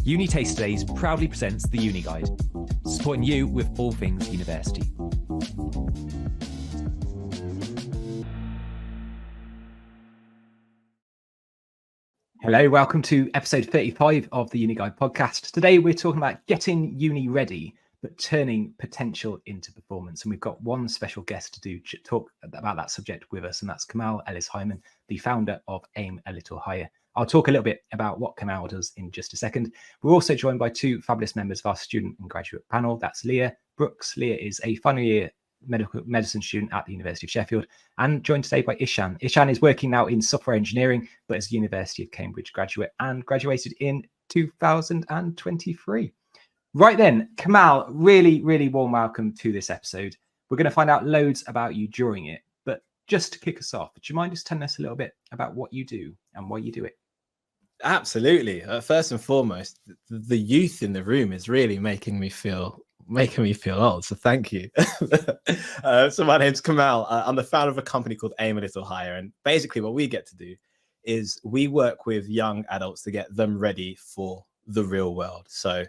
UniTasterDays proudly presents the Uni Guide, supporting you with all things university. Hello, welcome to episode 35 of the Uni Guide Podcast. Today we're talking about getting uni ready, but turning potential into performance. And we've got one special guest to talk about that subject with us, and that's Kamal Ellis-Hyman, the founder of Aim a Little Higher. I'll talk a little bit about what Kamal does in just a second. We're also joined by two fabulous members of our student and graduate panel. That's Leah Brooks. Leah is a final year medical medicine student at the University of Sheffield, and joined today by Ishan. Ishan is working now in software engineering, but is a University of Cambridge graduate and graduated in 2023. Right then, Kamal, really warm welcome to this episode. We're going to find out loads about you during it, but just to kick us off, do you mind just telling us a little bit about what you do and why you do it? Absolutely. First and foremost, the youth in the room is really making me feel old. So thank you. So my name's Kamal. I'm the founder of a company called Aim a Little Higher. And basically what we get to do is we work with young adults to get them ready for the real world. So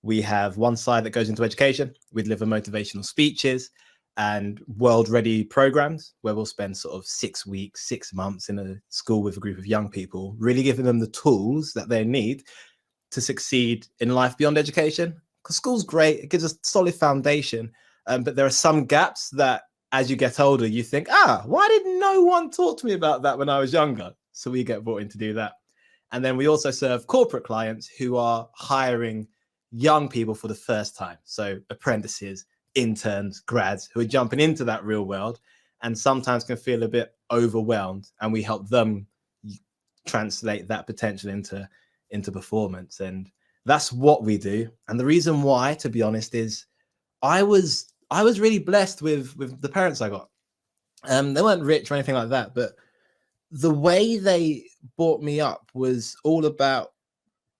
we have one side that goes into education. We deliver motivational speeches and world-ready programs where we'll spend sort of 6 weeks, 6 months in a school with a group of young people, really giving them the tools that they need to succeed in life beyond education. Because school's great, it gives us a solid foundation, but there are some gaps that as you get older, you think, why did no one talk to me about that when I was younger? So we get brought in to do that. And then we also serve corporate clients who are hiring young people for the first time. So apprentices, interns, grads who are jumping into that real world and sometimes can feel a bit overwhelmed, and we help them translate that potential into performance. And that's what we do. And the reason why, to be honest, is I was really blessed with the parents I got. They weren't rich or anything like that, but the way they brought me up was all about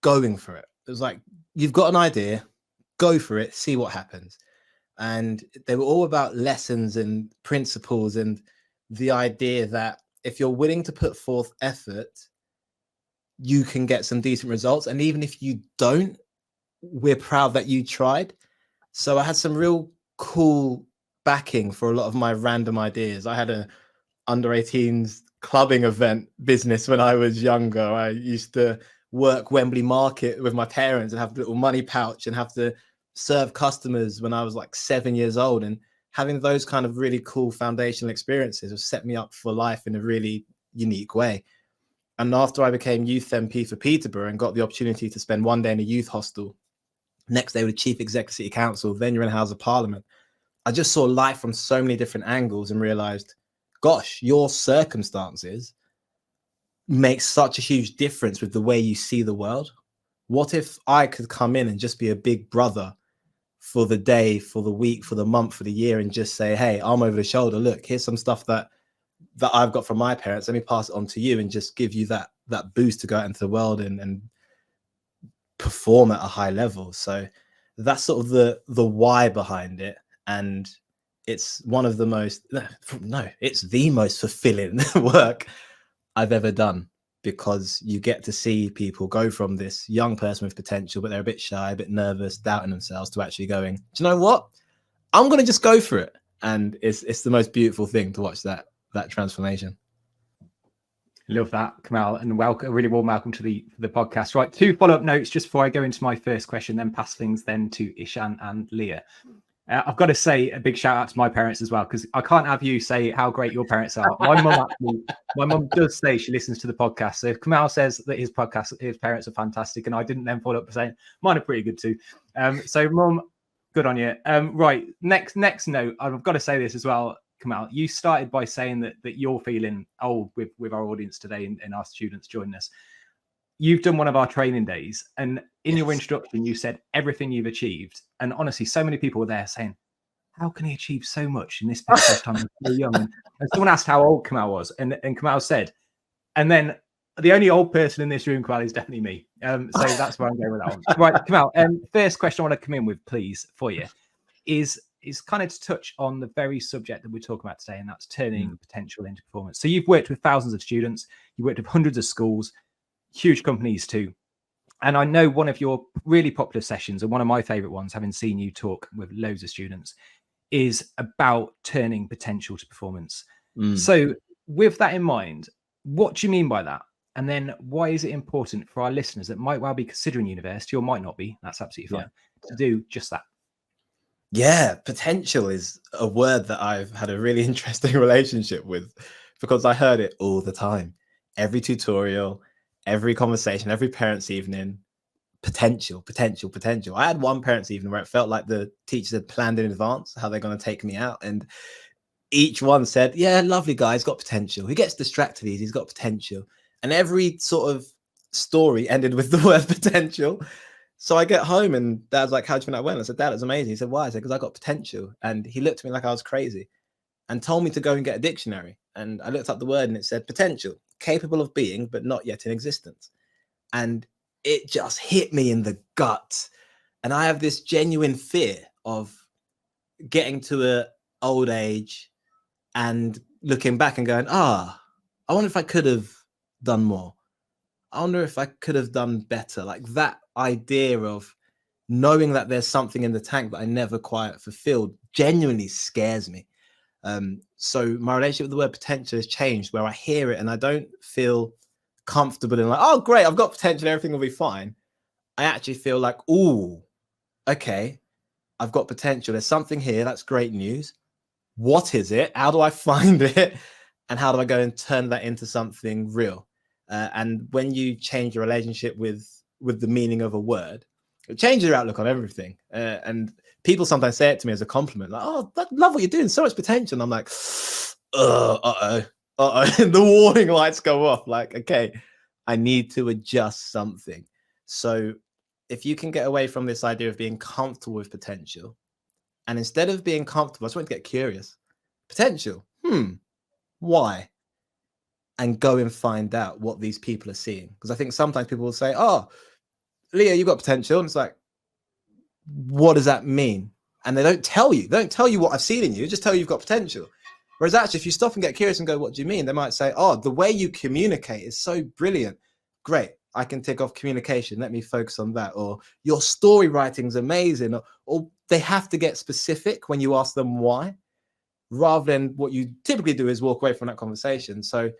going for it. It was like, you've got an idea, go for it, see what happens. And they were all about lessons and principles and the idea that if you're willing to put forth effort, you can get some decent results. And even if you don't, we're proud that you tried. So I had some real cool backing for a lot of my random ideas. I had a under 18s clubbing event business when I was younger. I used to work Wembley Market with my parents and have a little money pouch and have to serve customers when I was like 7 years old. And having those kind of really cool foundational experiences have set me up for life in a really unique way. And after I became youth MP for Peterborough and got the opportunity to spend one day in a youth hostel, next day with the chief exec of City Council, then you're in House of Parliament, I just saw life from so many different angles and realized, gosh, your circumstances make such a huge difference with the way you see the world. What if I could come in and just be a big brother for the day, for the week, for the month, for the year, and just say, hey, arm over the shoulder, look, here's some stuff that I've got from my parents. Let me pass it on to you and just give you that boost to go out into the world and perform at a high level. So that's sort of the why behind it. And it's one of the most, it's the most fulfilling work I've ever done, because you get to see people go from this young person with potential, but they're a bit shy, a bit nervous, doubting themselves, to actually going, do you know what? I'm going to just go for it. And it's the most beautiful thing to watch that transformation. Love that, Kamal, and welcome, a really warm welcome to the podcast. Right, 2 follow-up notes just before I go into my first question, then pass things then to Ishan and Leah. I've got to say a big shout out to my parents as well, because I can't have you say how great your parents are. My mum does say she listens to the podcast. So if Kamal says that his parents are fantastic, and I didn't then follow up by saying mine are pretty good too. So mum, good on you. Right, next note, I've got to say this as well, Kamal. You started by saying that you're feeling old with our audience today and our students joining us. You've done one of our training days, and in your introduction, you said everything you've achieved. And honestly, so many people were there saying, how can he achieve so much in this first time? So young. And someone asked how old Kamal was, and Kamal said, and then the only old person in this room, Kamal, is definitely me. So that's where I'm going with that one. Right, Kamal, first question I want to come in with, please, for you, is kind of to touch on the very subject that we're talking about today, and that's turning potential into performance. So you've worked with thousands of students, you worked with hundreds of schools, huge companies too. And I know one of your really popular sessions, and one of my favorite ones, having seen you talk with loads of students, is about turning potential to performance. So with that in mind, what do you mean by that? And then why is it important for our listeners that might well be considering university or might not be, that's absolutely fine, to do just that? Yeah, potential is a word that I've had a really interesting relationship with, because I heard it all the time. Every tutorial, every conversation, every parents' evening, potential, potential, potential. I had one parents' evening where it felt like the teachers had planned in advance how they're going to take me out. And each one said, yeah, lovely guy, he's got potential. He gets distracted, he's got potential. And every sort of story ended with the word potential. So I get home and Dad's like, how'd you think that went? I said, Dad, it's amazing. He said, why? I said, because I got potential. And he looked at me like I was crazy and told me to go and get a dictionary. And I looked up the word and it said potential, capable of being, but not yet in existence. And it just hit me in the gut. And I have this genuine fear of getting to an old age and looking back and going, I wonder if I could have done more. I wonder if I could have done better. Like that idea of knowing that there's something in the tank that I never quite fulfilled genuinely scares me. So my relationship with the word potential has changed, where I hear it and I don't feel comfortable in like, oh, great, I've got potential, everything will be fine. I actually feel like, oh, okay, I've got potential. There's something here. That's great news. What is it? How do I find it? And how do I go and turn that into something real? And when you change your relationship with the meaning of a word, it changes your outlook on everything. And people sometimes say it to me as a compliment, like, oh, I love what you're doing, so much potential. And I'm like, uh-oh. The warning lights go off. Like, okay, I need to adjust something. So if you can get away from this idea of being comfortable with potential, and instead of being comfortable, I just want to get curious. Potential, why? And go and find out what these people are seeing. Because I think sometimes people will say, oh, Leah, you've got potential. And it's like, what does that mean? And they don't tell you. They don't tell you what I've seen in you. Just tell you you've got potential. Whereas actually, if you stop and get curious and go, what do you mean? They might say, oh, the way you communicate is so brilliant. Great. I can tick off communication. Let me focus on that. Or your story writing is amazing. Or they have to get specific when you ask them why, rather than what you typically do is walk away from that conversation. So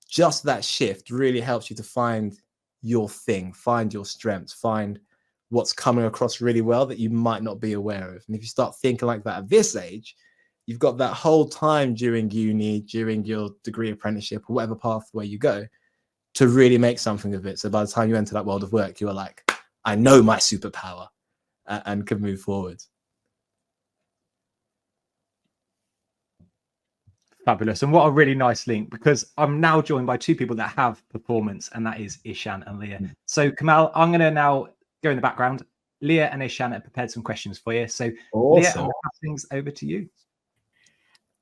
just that shift really helps you to find your thing, find your strengths, find what's coming across really well that you might not be aware of. And if you start thinking like that at this age, you've got that whole time during uni, during your degree apprenticeship, or whatever pathway you go, to really make something of it. So by the time you enter that world of work, you are like, I know my superpower, and can move forward. Fabulous. And what a really nice link, because I'm now joined by two people that have performance, and that is Ishan and Leah. So Kamal, I'm going to now go in the background. Leah and Ishan have prepared some questions for you. So awesome. Leah, I'm going to pass things over to you.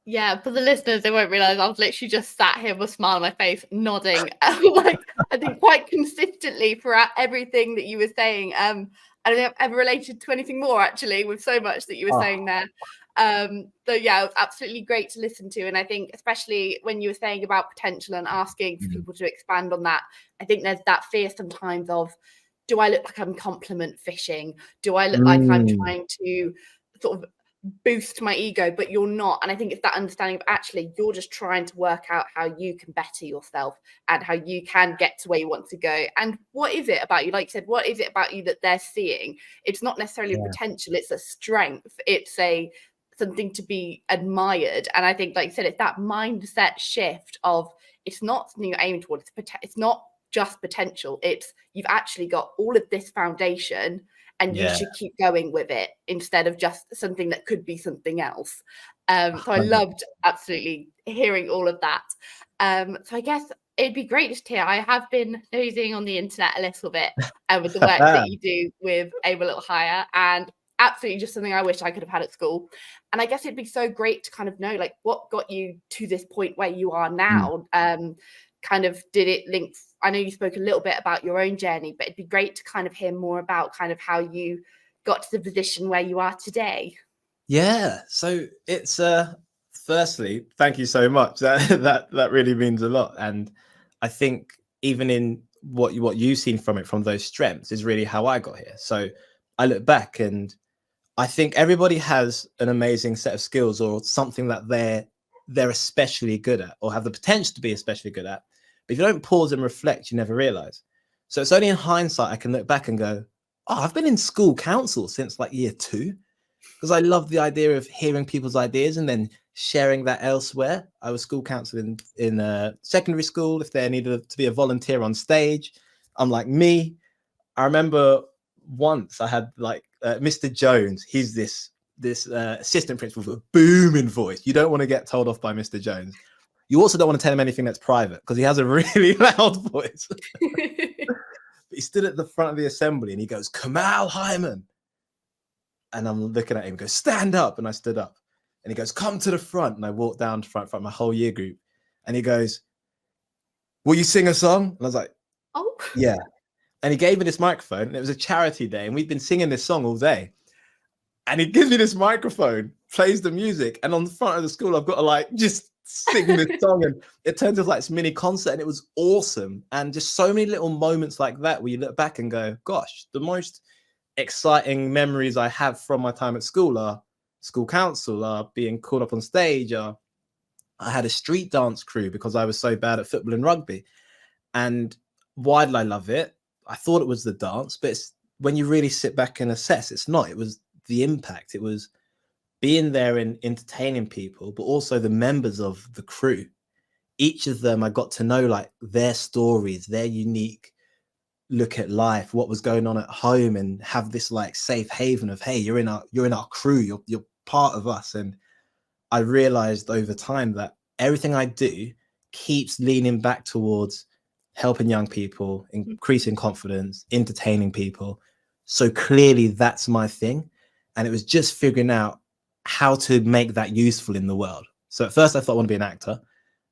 Yeah, for the listeners, they won't realise I was literally just sat here with a smile on my face, nodding, like I think quite consistently throughout everything that you were saying. I don't think I've ever related to anything more, actually, with so much that you were saying there. So yeah, it was absolutely great to listen to. And I think especially when you were saying about potential and asking for people to expand on that, I think there's that fear sometimes of, do I look like I'm compliment fishing? Do I look like I'm trying to sort of boost my ego? But you're not. And I think it's that understanding of actually you're just trying to work out how you can better yourself and how you can get to where you want to go. And what is it about you? Like you said, what is it about you that they're seeing? It's not necessarily a potential, it's a strength. It's something to be admired. And I think, like you said, it's that mindset shift of, it's not something you're aiming towards. It's not just potential. It's, you've actually got all of this foundation and you should keep going with it instead of just something that could be something else. So I loved absolutely hearing all of that. So I guess it'd be great just to hear. I have been nosing on the internet a little bit with the work that you do with Aim a Little Higher, and absolutely just something I wish I could have had at school. And I guess it'd be so great to kind of know, like, what got you to this point where you are now. Kind of did it link, I know you spoke a little bit about your own journey, but it'd be great to kind of hear more about kind of how you got to the position where you are today. Yeah, so it's firstly, thank you so much. That really means a lot. And I think even in what you've seen from it, from those strengths, is really how I got here. So I look back and I think everybody has an amazing set of skills or something that they're especially good at or have the potential to be especially good at. But if you don't pause and reflect, you never realize. So it's only in hindsight I can look back and go, oh, I've been in school council since like year 2, because I love the idea of hearing people's ideas and then sharing that elsewhere. I was school counsel in secondary school. If there needed to be a volunteer on stage, I'm like me. I remember once I had like Mr. Jones. He's this assistant principal with a booming voice. You don't want to get told off by Mr. Jones. You also don't want to tell him anything that's private because he has a really loud voice. He stood at the front of the assembly and he goes, Kamal Hyman. And I'm looking at him, goes, stand up. And I stood up. And he goes, come to the front. And I walked down to front my whole year group. And he goes, will you sing a song? And I was like, oh, yeah. And he gave me this microphone. And it was a charity day. And we'd been singing this song all day. And he gives me this microphone, plays the music. And on the front of the school, I've got to like just sing this song. And it turns into like this mini concert. And it was awesome. And just so many little moments like that where you look back and go, gosh, the most exciting memories I have from my time at school are school council, are being called up on stage. I had a street dance crew because I was so bad at football and rugby. And why did I love it? I thought it was the dance, but it's, when you really sit back and assess, it's not. It was the impact. It was being there and entertaining people, but also the members of the crew. Each of them, I got to know like their stories, their unique look at life, what was going on at home, and have this like safe haven of, hey, you're in our crew, you're part of us. And I realized over time that everything I do keeps leaning back towards helping young people, increasing confidence, entertaining people. So clearly that's my thing. And it was just figuring out how to make that useful in the world. So at first I thought I want to be an actor.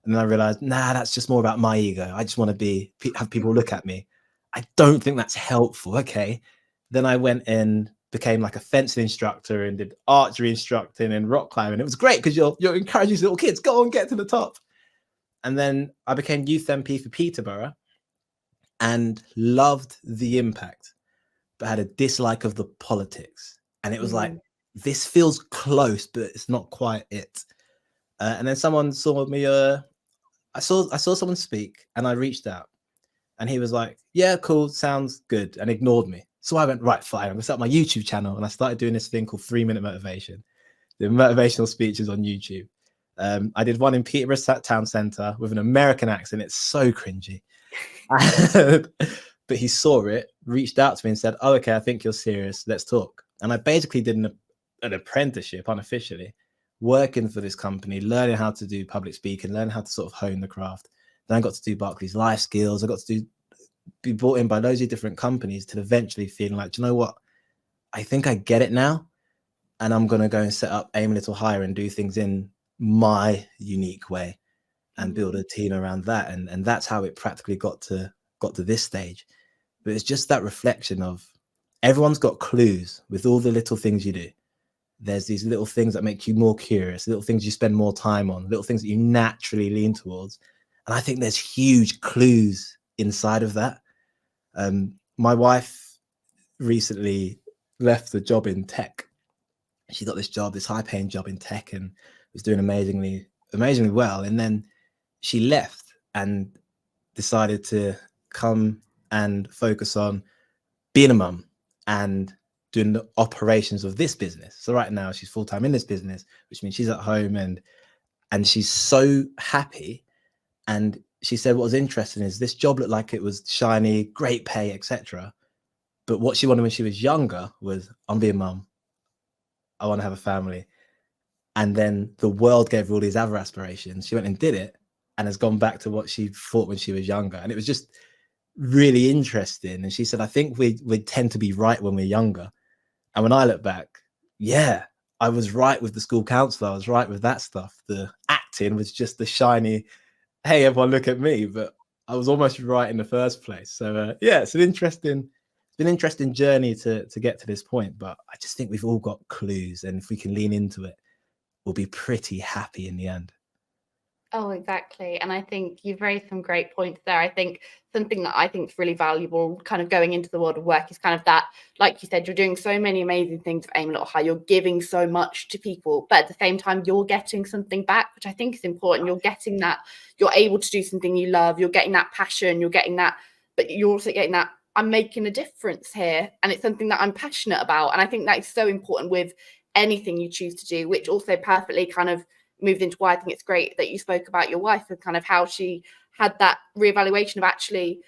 And then I realized, nah, that's just more about my ego. I just want to have people look at me. I don't think that's helpful. Okay. Then I went and became like a fencing instructor and did archery instructing and rock climbing. It was great because you're encouraging these little kids, go on, get to the top. And then I became youth MP for Peterborough and loved the impact, but had a dislike of the politics. And it was like, this feels close, but it's not quite it. And then someone saw me, I saw someone speak and I reached out. And he was like, yeah, cool, sounds good, and ignored me. So I went, right, fine, I'm going to start my YouTube channel. And I started doing this thing called 3-minute motivation, the motivational speeches on YouTube. I did one in Peterborough Town Centre with an American accent. It's so cringy. But he saw it, reached out to me and said, oh, okay, I think you're serious. Let's talk. And I basically did an apprenticeship unofficially, working for this company, learning how to do public speaking, learning how to sort of hone the craft. Then I got to do Barclays Life Skills. I got to be brought in by loads of different companies to eventually feeling like, do you know what? I think I get it now. And I'm going to go and set up, aim a little higher and do things in my unique way and build a team around that. And that's how it practically got to this stage. But it's just that reflection of everyone's got clues with all the little things you do. There's these little things that make you more curious, little things you spend more time on, little things that you naturally lean towards. And I think there's huge clues inside of that. My wife recently left the job in tech. She got this high-paying job in tech, and was doing amazingly well. And then she left and decided to come and focus on being a mum and doing the operations of this business. So right now she's full-time in this business, which means she's at home and she's so happy. And she said what was interesting is this job looked like it was shiny, great pay, etc. But what she wanted when she was younger was, I'm being mum. I want to have a family. And then the world gave her all these other aspirations. She went and did it and has gone back to what she thought when she was younger. And it was just really interesting. And she said, I think we tend to be right when we're younger. And when I look back, yeah, I was right with the school council. I was right with that stuff. The acting was just the shiny, hey, everyone look at me. But I was almost right in the first place. So yeah, it's been an interesting journey to get to this point. But I just think we've all got clues. And if we can lean into it, we'll be pretty happy in the end. Oh, exactly. And I think you've raised some great points there. I think something that I think is really valuable kind of going into the world of work is kind of that, like you said, you're doing so many amazing things for Aim a Little High. You're giving so much to people, but at the same time, you're getting something back, which I think is important. You're getting that, you're able to do something you love. You're getting that passion. You're getting that, but you're also getting that, I'm making a difference here. And it's something that I'm passionate about. And I think that is so important with anything you choose to do, which also perfectly kind of moved into why I think it's great that you spoke about your wife and kind of how she had that reevaluation of actually,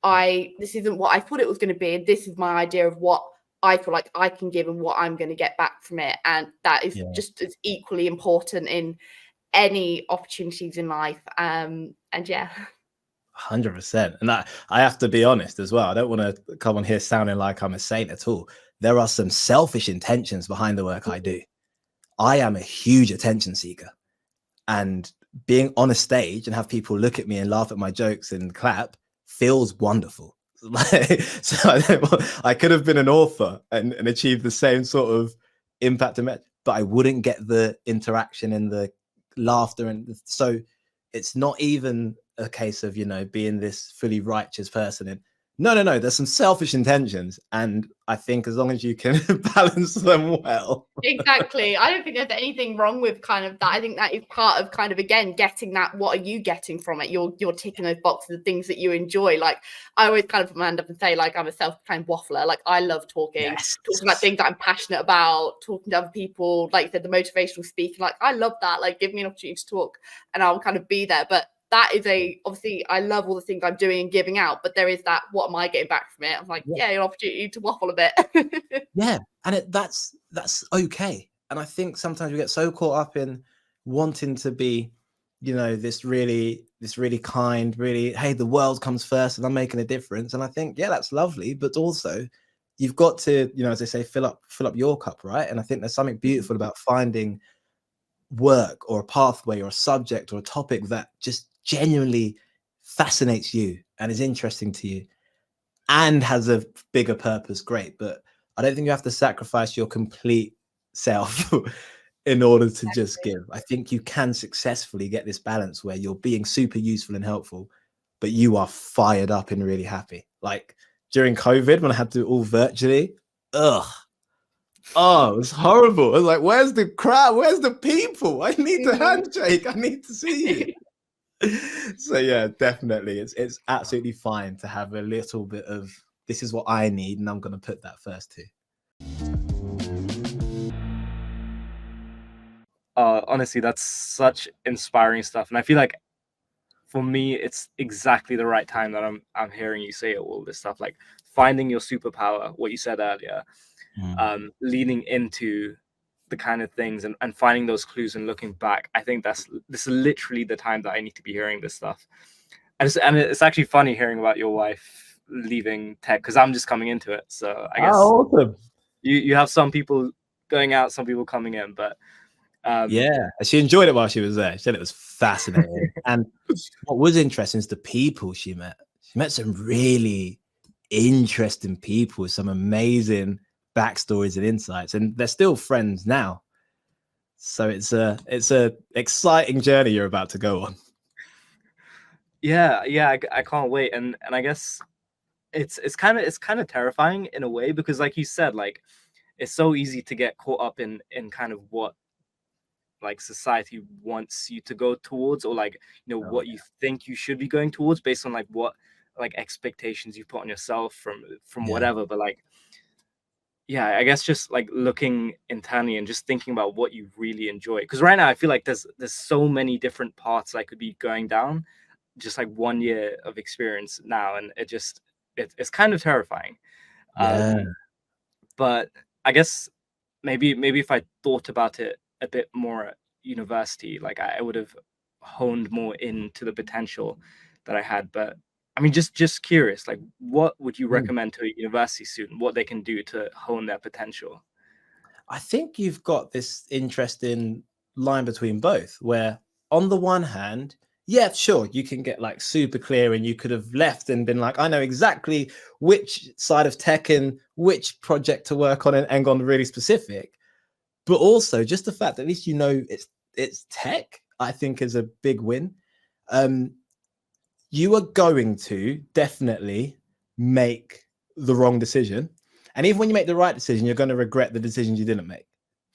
this isn't what I thought it was going to be. And this is my idea of what I feel like I can give and what I'm going to get back from it. And that is just as equally important in any opportunities in life. And yeah. 100%. And I have to be honest as well. I don't want to come on here sounding like I'm a saint at all. There are some selfish intentions behind the work I do. I am a huge attention seeker, and being on a stage and have people look at me and laugh at my jokes and clap feels wonderful. So I could have been an author and achieved the same sort of impact, but I wouldn't get the interaction and the laughter. And so it's not even a case of, being this fully righteous person. And no, there's some selfish intentions. And I think as long as you can balance them well. Exactly. I don't think there's anything wrong with kind of that. I think that is part of kind of, again, getting that, what are you getting from it? You're ticking those boxes of things that you enjoy. Like I always kind of put my hand up and say, like, I'm a self-proclaimed waffler. Like I love talking about things that I'm passionate about, talking to other people. Like you said, the motivational speaking, like I love that. Like give me an opportunity to talk and I'll kind of be there. But that is obviously I love all the things I'm doing and giving out, but there is that, what am I getting back from it? I'm like, an opportunity to waffle a bit. Yeah. And that's okay. And I think sometimes we get so caught up in wanting to be, this really kind, really, hey, the world comes first and I'm making a difference. And I think, that's lovely. But also you've got to, as they say, fill up your cup, right? And I think there's something beautiful about finding work or a pathway or a subject or a topic that just genuinely fascinates you and is interesting to you and has a bigger purpose. Great. But I don't think you have to sacrifice your complete self in order to just give. I think you can successfully get this balance where you're being super useful and helpful, but you are fired up and really happy. Like during COVID, when I had to do it all virtually, it was horrible. I was like, where's the crowd? Where's the people? I need the handshake. I need to see you. So yeah, definitely. It's absolutely fine to have a little bit of, this is what I need, and I'm going to put that first too. Honestly, that's such inspiring stuff. And I feel like for me, it's exactly the right time that I'm hearing you say all this stuff, like finding your superpower, what you said earlier, leaning into the kind of things and finding those clues and looking back. I think this is literally the time that I need to be hearing this stuff. And it's actually funny hearing about your wife leaving tech, because I'm just coming into it. So I guess awesome. You have some people going out, some people coming in, but she enjoyed it while she was there. She said it was fascinating. And what was interesting is the people she met. She met some really interesting people with some amazing backstories and insights, and they're still friends now. So it's a exciting journey you're about to go on. I can't wait. And I guess it's kind of terrifying in a way, because like you said, like it's so easy to get caught up in kind of what like society wants you to go towards, or like what you think you should be going towards based on like what like expectations you put on yourself from whatever. But like I guess just like looking internally and just thinking about what you really enjoy, because right now I feel like there's so many different paths I could be going down, just like 1 year of experience now, and it's kind of terrifying. But I guess maybe if I thought about it a bit more at university, like I would have honed more into the potential that I had. But I mean, just curious, like what would you recommend to a university student, what they can do to hone their potential? I think you've got this interesting line between both, where on the one hand, sure, you can get like super clear and you could have left and been like, I know exactly which side of tech and which project to work on and gone really specific. But also just the fact that at least it's tech. I think is a big win. You are going to definitely make the wrong decision. And even when you make the right decision, you're going to regret the decisions you didn't make.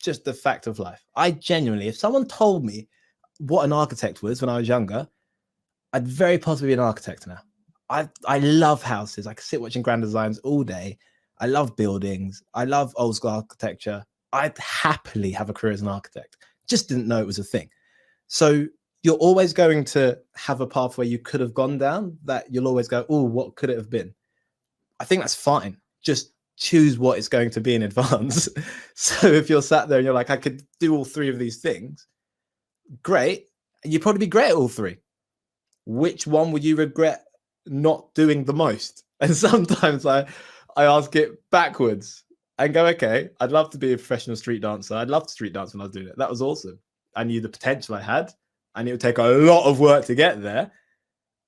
Just the fact of life. I genuinely, if someone told me what an architect was when I was younger, I'd very possibly be an architect now. I love houses. I could sit watching grand designs all day. I love buildings. I love old school architecture. I'd happily have a career as an architect. Just didn't know it was a thing. So you're always going to have a path where you could have gone down that you'll always go, oh, what could it have been? I think that's fine. Just choose what it's going to be in advance. So if you're sat there and you're like, I could do all three of these things, great. You'd probably be great at all three. Which one would you regret not doing the most? And sometimes I ask it backwards and go, okay, I'd love to be a professional street dancer. I'd love to street dance when I was doing it. That was awesome. I knew the potential I had. I knew it would take a lot of work to get there.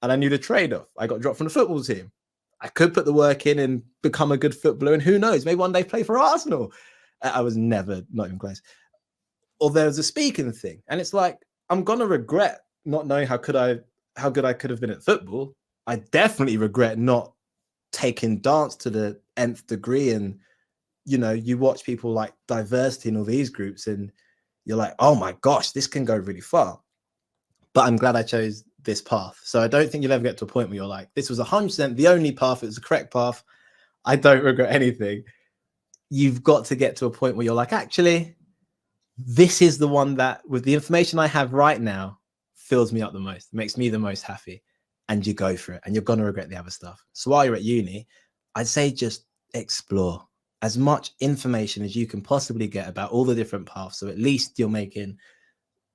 And I knew the trade-off. I got dropped from the football team. I could put the work in and become a good footballer. And who knows, maybe one day play for Arsenal. I was never, not even close. Or there's a speaking thing. And it's like, I'm going to regret not knowing how good I could have been at football. I definitely regret not taking dance to the nth degree. And, you know, you watch people like diversity in all these groups and you're like, oh my gosh, this can go really far. But I'm glad I chose this path. So I don't think you'll ever get to a point where you're like, this was 100% the only path. It was the correct path. I don't regret anything. You've got to get to a point where you're like, actually, this is the one that with the information I have right now fills me up the most, makes me the most happy. And you go for it and you're going to regret the other stuff. So while you're at uni, I'd say just explore as much information as you can possibly get about all the different paths. So at least you're making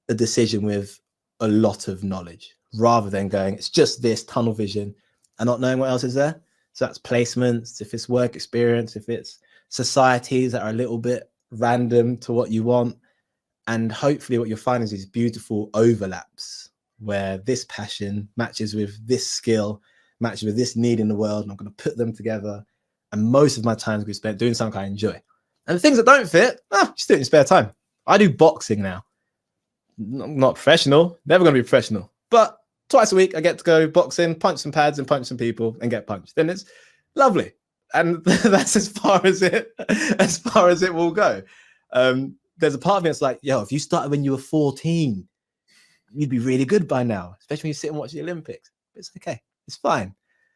a decision with a lot of knowledge rather than going, it's just this tunnel vision and not knowing what else is there. So that's placements, if it's work experience, if it's societies that are a little bit random to what you want. And hopefully what you'll find is these beautiful overlaps where this passion matches with this skill, matches with this need in the world. And I'm going to put them together. And most of my time is going to be spent doing something I enjoy. And the things that don't fit, just do it in spare time. I do boxing now. Not professional, never going to be professional. But twice a week, I get to go boxing, punch some pads and punch some people and get punched. And it's lovely. And that's as far as it will go. There's a part of me that's like, yo, if you started when you were 14, you'd be really good by now, especially when you sit and watch the Olympics. But it's okay. It's fine.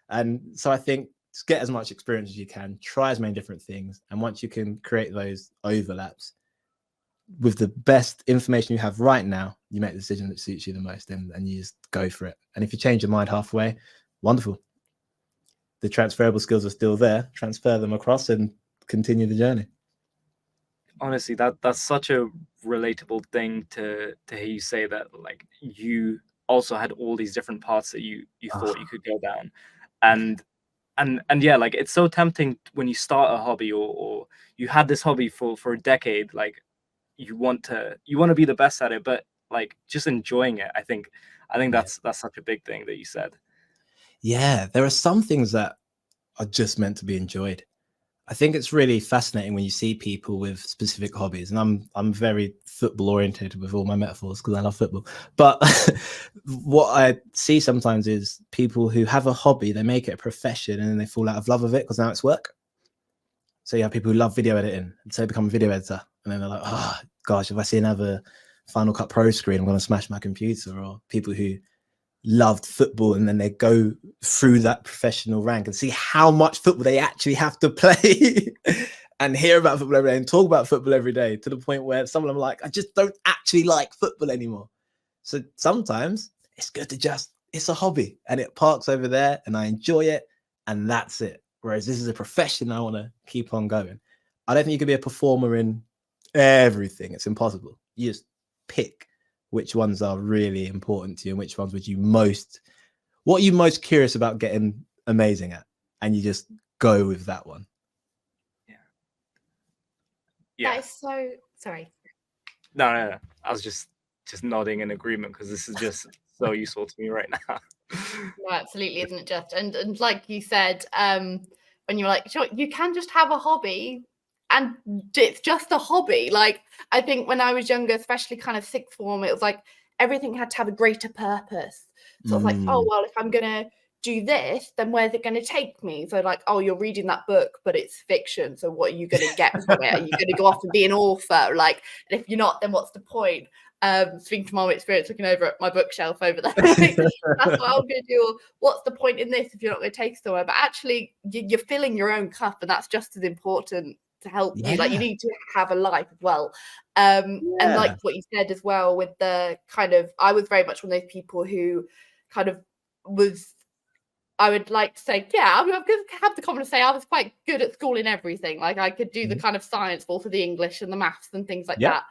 And so I think just get as much experience as you can, try as many different things. And once you can create those overlaps with the best information you have right now, you make the decision that suits you the most and you just go for it. And if you change your mind halfway, wonderful. The transferable skills are still there. Transfer them across and continue the journey. Honestly, that's such a relatable thing to hear you say that, like, you also had all these different paths that you thought you could go down. And yeah, like, it's so tempting when you start a hobby or you had this hobby for a decade, like you want to be the best at it, but like just enjoying it. I think that's such a big thing that you said. Yeah, there are some things that are just meant to be enjoyed. I think it's really fascinating when you see people with specific hobbies, and I'm very football oriented with all my metaphors because I love football. But what I see sometimes is people who have a hobby, they make it a profession, and then they fall out of love with it because now it's work. So you have people who love video editing, and so they become a video editor, and then they're like, oh gosh, if I see another Final Cut Pro screen, I'm going to smash my computer. Or people who loved football and then they go through that professional rank and see how much football they actually have to play and hear about football every day and talk about football every day to the point where some of them are like, I just don't actually like football anymore. So sometimes it's good to just, it's a hobby and it parks over there and I enjoy it and that's it. Whereas this is a profession I want to keep on going. I don't think you can be a performer in everything. It's impossible. You just pick which ones are really important to you and which ones what are you most curious about getting amazing at, and you just go with that one. That is so sorry. No, I was just nodding in agreement because this is just so useful to me right now. No, absolutely, isn't it just? And like you said, when you're like, sure, you can just have a hobby and it's just a hobby. Like, I think when I was younger, especially kind of sixth form, it was like everything had to have a greater purpose. So it's like, oh, well, if I'm going to do this, then where's it going to take me? So like, oh, you're reading that book, but it's fiction. So what are you going to get from it? Are you going to go off and be an author? Like, and if you're not, then what's the point? Speaking to my own experience, looking over at my bookshelf over there, like, that's what I'm going to do. Or what's the point in this if you're not going to take it somewhere? But actually, you're filling your own cup, and that's just as important to help you. Like, you need to have a life as well. And like what you said as well, with the kind of, I was very much one of those people who kind of was, I would like to say, I'm going to have the confidence to say I was quite good at school in everything. Like, I could do the kind of science, but also the English and the maths and things like that.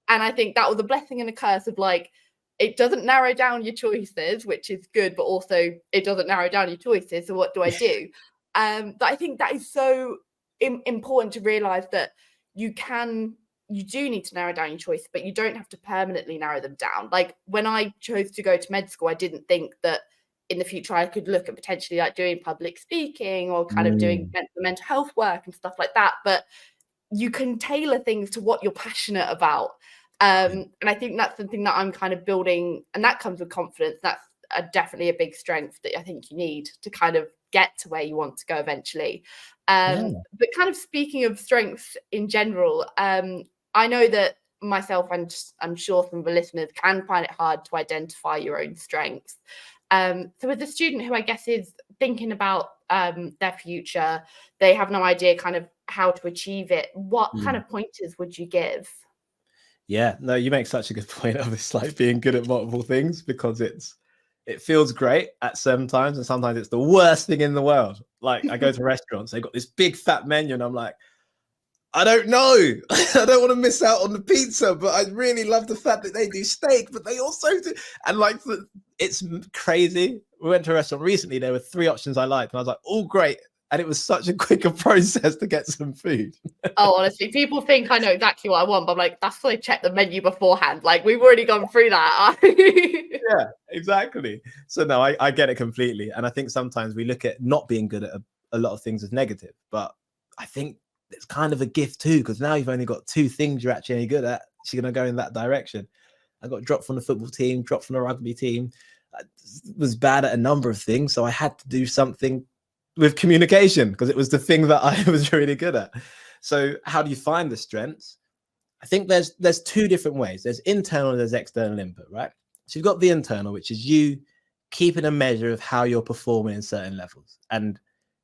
And I think that was a blessing and a curse of like, it doesn't narrow down your choices, which is good, but also it doesn't narrow down your choices. So what do I do? But I think that is so important to realize that you do need to narrow down your choices, but you don't have to permanently narrow them down. Like, when I chose to go to med school, I didn't think that in the future I could look at potentially like doing public speaking or kind of doing mental health work and stuff like that. But you can tailor things to what you're passionate about. And I think that's something that I'm kind of building, and that comes with confidence. That's definitely a big strength that I think you need to kind of get to where you want to go eventually. But kind of speaking of strengths in general, I know that myself, and I'm sure some of the listeners, can find it hard to identify your own strengths. So as a student who I guess is thinking about their future, they have no idea kind of how to achieve it, what kind of pointers would you give? Yeah, no, you make such a good point of this, like being good at multiple things, because it feels great at some times, and sometimes it's the worst thing in the world. Like, I go to restaurants, they've got this big fat menu, and I'm like, I don't know. I don't want to miss out on the pizza, but I really love the fact that they do steak, but they also do. And like, it's crazy. We went to a restaurant recently. There were 3 options I liked, and I was like, oh, great. And it was such a quicker process to get some food. Oh, honestly, people think I know exactly what I want, but I'm like, that's why I checked the menu beforehand. Like, we've already gone through that. Yeah, exactly. So no, I get it completely. And I think sometimes we look at not being good at a lot of things as negative, but I think it's kind of a gift too, because now you've only got 2 things you're actually any good at. So you're going to go in that direction. I got dropped from the football team, dropped from the rugby team. I was bad at a number of things. So I had to do something with communication, because it was the thing that I was really good at. So how do you find the strengths? I think there's 2 different ways. There's internal and there's external input, right? So you've got the internal, which is you keeping a measure of how you're performing in certain levels. And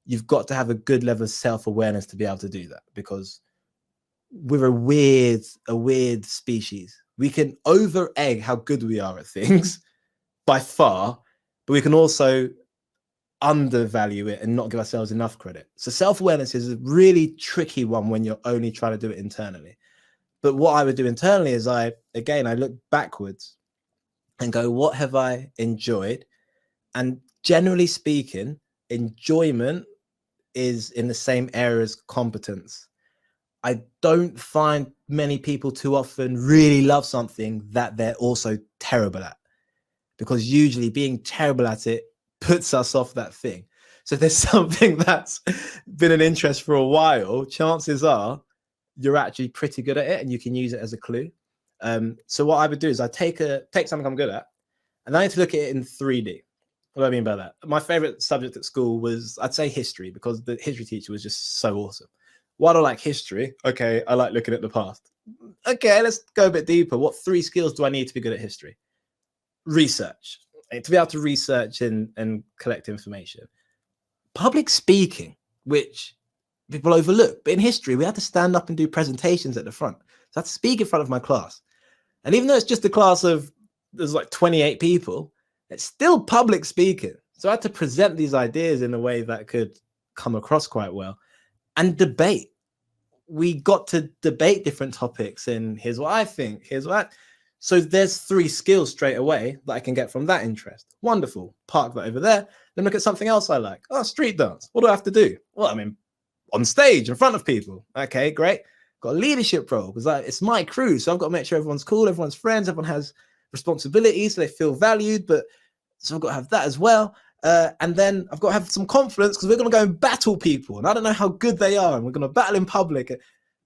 you've got to have a good level of self-awareness to be able to do that, because we're a weird species. We can over egg how good we are at things by far, but we can also undervalue it and not give ourselves enough credit. So self-awareness is a really tricky one when you're only trying to do it internally. But what I would do internally is I look backwards and go, what have I enjoyed? And generally speaking, enjoyment is in the same area as competence. I don't find many people too often really love something that they're also terrible at, because usually being terrible at it puts us off that thing. So if there's something that's been an interest for a while, chances are you're actually pretty good at it and you can use it as a clue. So what I would do is I take something I'm good at, and I need to look at it in 3D. What do I mean by that? My favorite subject at school was, I'd say, history, because the history teacher was just so awesome. Why do I like history? Okay, I like looking at the past. Okay, let's go a bit deeper. What 3 skills do I need to be good at history? Research. To be able to research and collect information. Public speaking, which people overlook. But in history, we had to stand up and do presentations at the front. So I had to speak in front of my class. And even though it's just a class of, there's like 28 people, it's still public speaking. So I had to present these ideas in a way that could come across quite well. And debate. We got to debate different topics, and here's what I think, here's what. So there's 3 skills straight away that I can get from that interest. Wonderful. Park that over there. Then look at something else I like. Oh, street dance. What do I have to do? Well, I mean, on stage in front of people. Okay, great. Got a leadership role, because it's my crew. So I've got to make sure everyone's cool, everyone's friends, everyone has responsibilities, so they feel valued. But so I've got to have that as well. And then I've got to have some confidence, because we're going to go and battle people. And I don't know how good they are. And we're going to battle in public.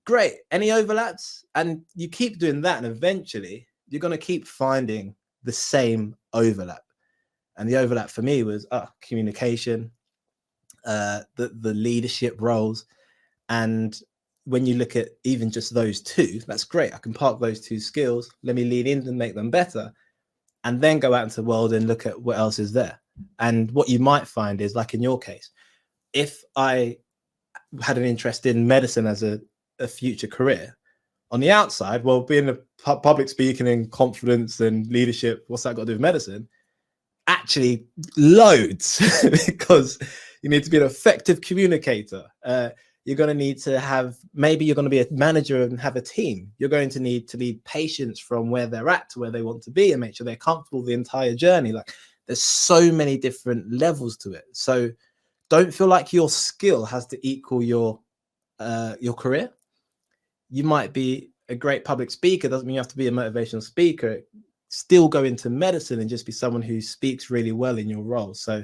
Great. Any overlaps? And you keep doing that. And eventually you're going to keep finding the same overlap. And the overlap for me was communication, the leadership roles. And when you look at even just those two, that's great. I can park those two skills. Let me lean in and make them better. And then go out into the world and look at what else is there. And what you might find is, like in your case, if I had an interest in medicine as a future career, on the outside, well, being a public speaking and confidence and leadership, what's that got to do with medicine? Actually, loads, because you need to be an effective communicator. You're going to need to have, maybe you're going to be a manager and have a team. You're going to need to lead patients from where they're at to where they want to be and make sure they're comfortable the entire journey. Like, there's so many different levels to it. So don't feel like your skill has to equal your career. You might be a great public speaker, doesn't mean you have to be a motivational speaker. Still go into medicine and just be someone who speaks really well in your role. So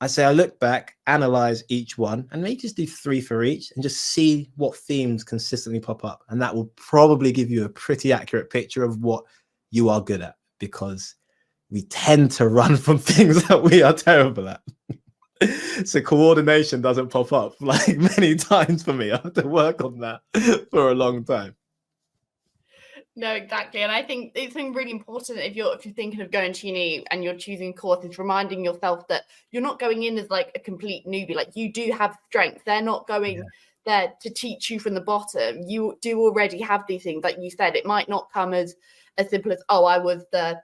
I say I look back, analyze each one, and maybe just do 3 for each and just see what themes consistently pop up. And that will probably give you a pretty accurate picture of what you are good at, because we tend to run from things that we are terrible at. So coordination doesn't pop up like many times for me. I have to work on that for a long time. No, exactly. And I think it's really important if you're thinking of going to uni and you're choosing courses, reminding yourself that you're not going in as like a complete newbie. Like, you do have strengths. They're not going there to teach you from the bottom. You do already have these things. Like you said, it might not come as simple as, oh, I was the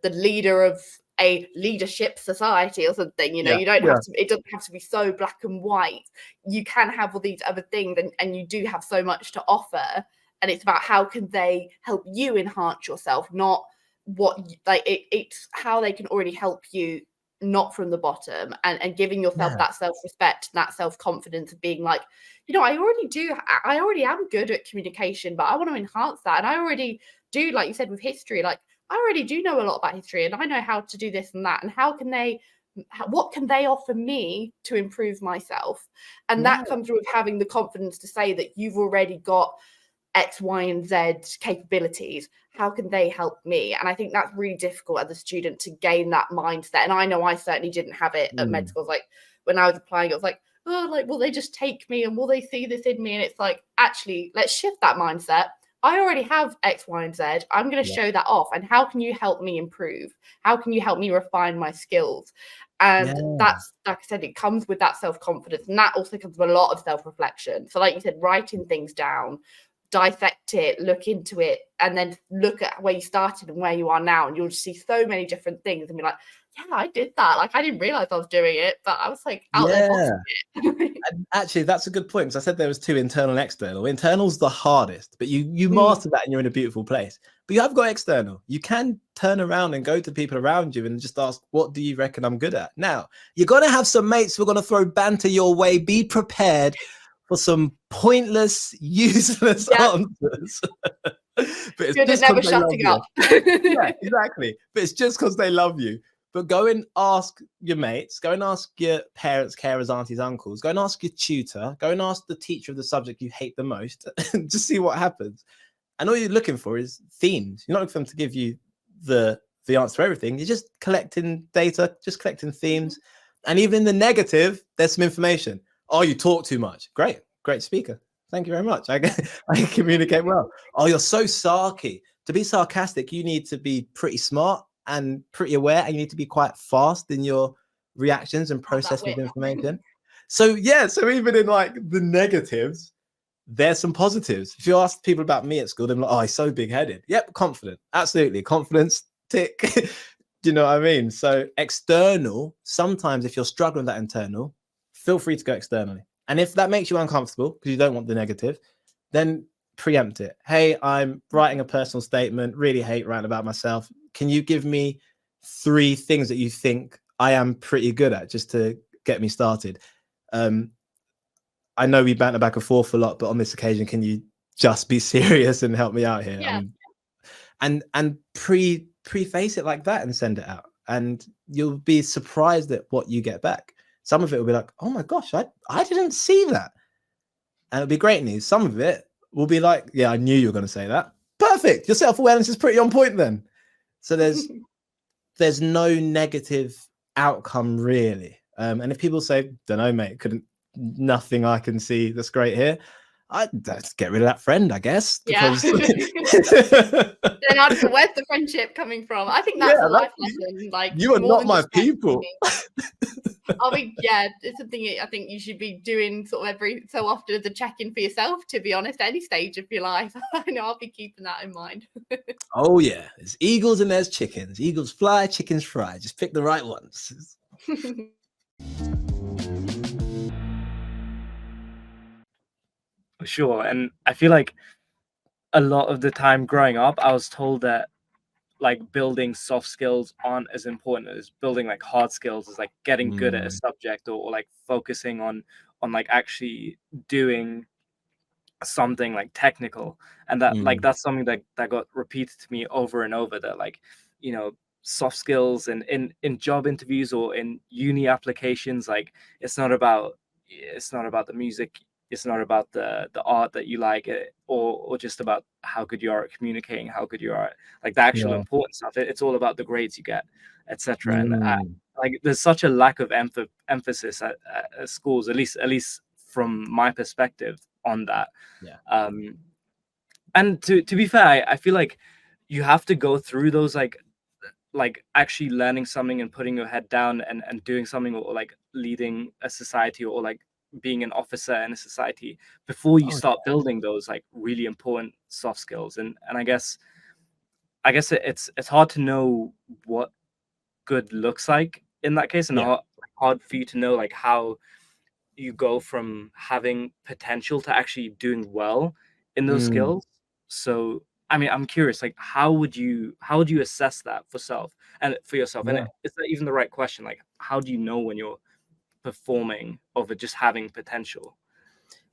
leader of a leadership society or something. You know, you don't have to, it doesn't have to be so black and white. You can have all these other things, and you do have so much to offer. And it's about how can they help you enhance yourself, not what, like, it's how they can already help you, not from the bottom, and giving yourself that self-respect, that self-confidence of being like, you know, I already am good at communication, but I want to enhance that. And I already do, like you said, with history, like, I already do know a lot about history, and I know how to do this and that. And what can they offer me to improve myself? And that comes through with having the confidence to say that you've already got X, Y, and Z capabilities. How can they help me? And I think that's really difficult as a student to gain that mindset. And I know I certainly didn't have it at med school. Like, when I was applying, it was like, oh, like, will they just take me, and will they see this in me? And it's like, actually, let's shift that mindset. I already have X, Y, and Z. I'm going to show that off. And how can you help me improve? How can you help me refine my skills? And that's, like I said, it comes with that self-confidence. And that also comes with a lot of self-reflection. So like you said, writing things down, dissect it, look into it, and then look at where you started and where you are now. And you'll just see so many different things and be like, yeah, I did that. Like, I didn't realize I was doing it, but I was like out there bossing it. Actually, that's a good point, because I said there was 2, internal and external. Internal's the hardest, but you master that and you're in a beautiful place. But you have got external. You can turn around and go to people around you and just ask, what do you reckon I'm good at? Now, you're going to have some mates who are going to throw banter your way. Be prepared for some pointless, useless answers. But it's good at never shutting up. Yeah, exactly. But it's just because they love you. But go and ask your mates, go and ask your parents, carers, aunties, uncles, go and ask your tutor, go and ask the teacher of the subject you hate the most, and just see what happens. And all you're looking for is themes. You're not looking for them to give you the answer to everything. You're just collecting data, just collecting themes. And even in the negative, there's some information. Oh, you talk too much. Great speaker. Thank you very much. I communicate well. Oh, you're so sarky. To be sarcastic, you need to be pretty smart and pretty aware, and you need to be quite fast in your reactions and processing information. So even in like the negatives, there's some positives. If you ask people about me at school, they're like, oh, he's so big-headed. Yep, confident. Absolutely. Confidence, tick. Do you know what I mean? So external, sometimes if you're struggling with that internal, feel free to go externally. And if that makes you uncomfortable because you don't want the negative, then preempt it. Hey, I'm writing a personal statement, really hate writing about myself. Can you give me 3 things that you think I am pretty good at, just to get me started? I know we banter back and forth a lot, but on this occasion, can you just be serious and help me out here? Yeah. And preface it like that and send it out. And you'll be surprised at what you get back. Some of it will be like, oh my gosh, I didn't see that. And it'll be great news. Some of it will be like, yeah, I knew you were going to say that. Perfect. Your self-awareness is pretty on point then. So there's no negative outcome really. And if people say, don't know, mate, nothing I can see that's great here, I just get rid of that friend, I guess. Yeah. Because Then where's the friendship coming from? I think that's a life lesson. Like, you are more not than my just friends people. it's something I think you should be doing sort of every so often as a check-in for yourself, to be honest, any stage of your life. I know I'll be keeping that in mind. Oh yeah, there's eagles and there's chickens. Eagles fly, chickens fry. Just pick the right ones. Sure. And I feel like a lot of the time growing up, I was told that like building soft skills aren't as important as building like hard skills, as like getting good at a subject, or like focusing on like actually doing something like technical. And that like that's something that got repeated to me over and over, that like, you know, soft skills and in job interviews or in uni applications, like it's not about the music, it's not about the art that you like, or just about how good you are at communicating, how good you are at like the actual important stuff. It's all about the grades you get, etc. And like there's such a lack of emphasis at schools, at least from my perspective, on that. And to be fair, I feel like you have to go through those like actually learning something and putting your head down and doing something, or like leading a society, or like being an officer in a society, before you start building those like really important soft skills. And I guess it's hard to know what good looks like in that case, and hard for you to know like how you go from having potential to actually doing well in those skills. So I mean, I'm curious, like how would you assess that for yourself? And is that even the right question? Like, how do you know when you're performing over just having potential?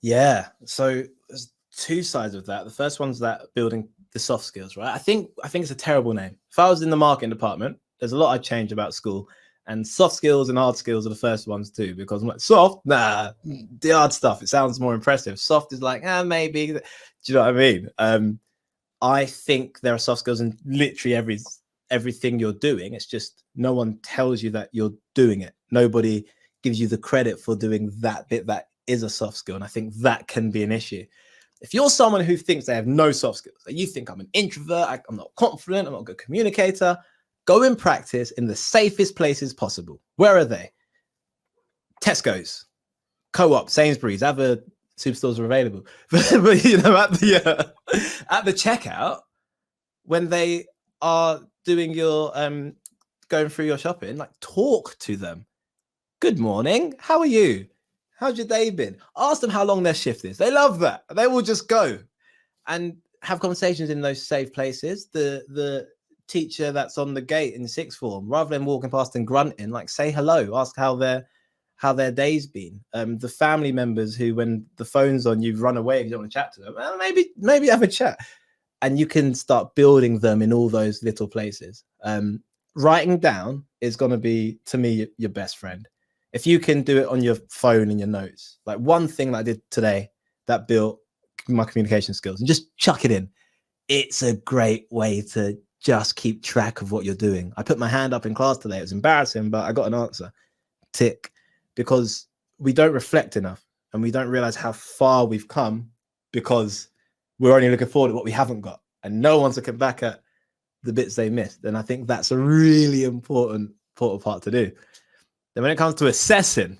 Yeah, so there's two sides of that. The first one's that building the soft skills, right? I think it's a terrible name. If I was in the marketing department, there's a lot I'd change about school, and soft skills and hard skills are the first ones too, because I'm like, soft, the hard stuff, it sounds more impressive. Soft is like, maybe. Do you know what I mean? I think there are soft skills in literally everything you're doing. It's just no one tells you that you're doing it. Nobody gives you the credit for doing that bit that is a soft skill. And I think that can be an issue. If you're someone who thinks they have no soft skills, that you think I'm an introvert, I'm not confident, I'm not a good communicator, go and practice in the safest places possible. Where are they? Tesco's, Co-op, Sainsbury's, other superstores are available. But you know, at the checkout, when they are doing your going through your shopping, like talk to them. Good morning. How are you? How's your day been? Ask them how long their shift is. They love that. They will just go and have conversations in those safe places. The teacher that's on the gate in sixth form, rather than walking past and grunting, like say hello, ask how their day's been. The family members who, when the phone's on, you run away if you don't want to chat to them. Well, maybe have a chat, and you can start building them in all those little places. Writing down is going to be, to me, your best friend. If you can do it on your phone in your notes, like one thing that I did today that built my communication skills, and just chuck it in. It's a great way to just keep track of what you're doing. I put my hand up in class today. It was embarrassing, but I got an answer. Tick. Because we don't reflect enough, and we don't realize how far we've come, because we're only looking forward at what we haven't got, and no one's looking back at the bits they missed. And I think that's a really important part to do. Then when it comes to assessing,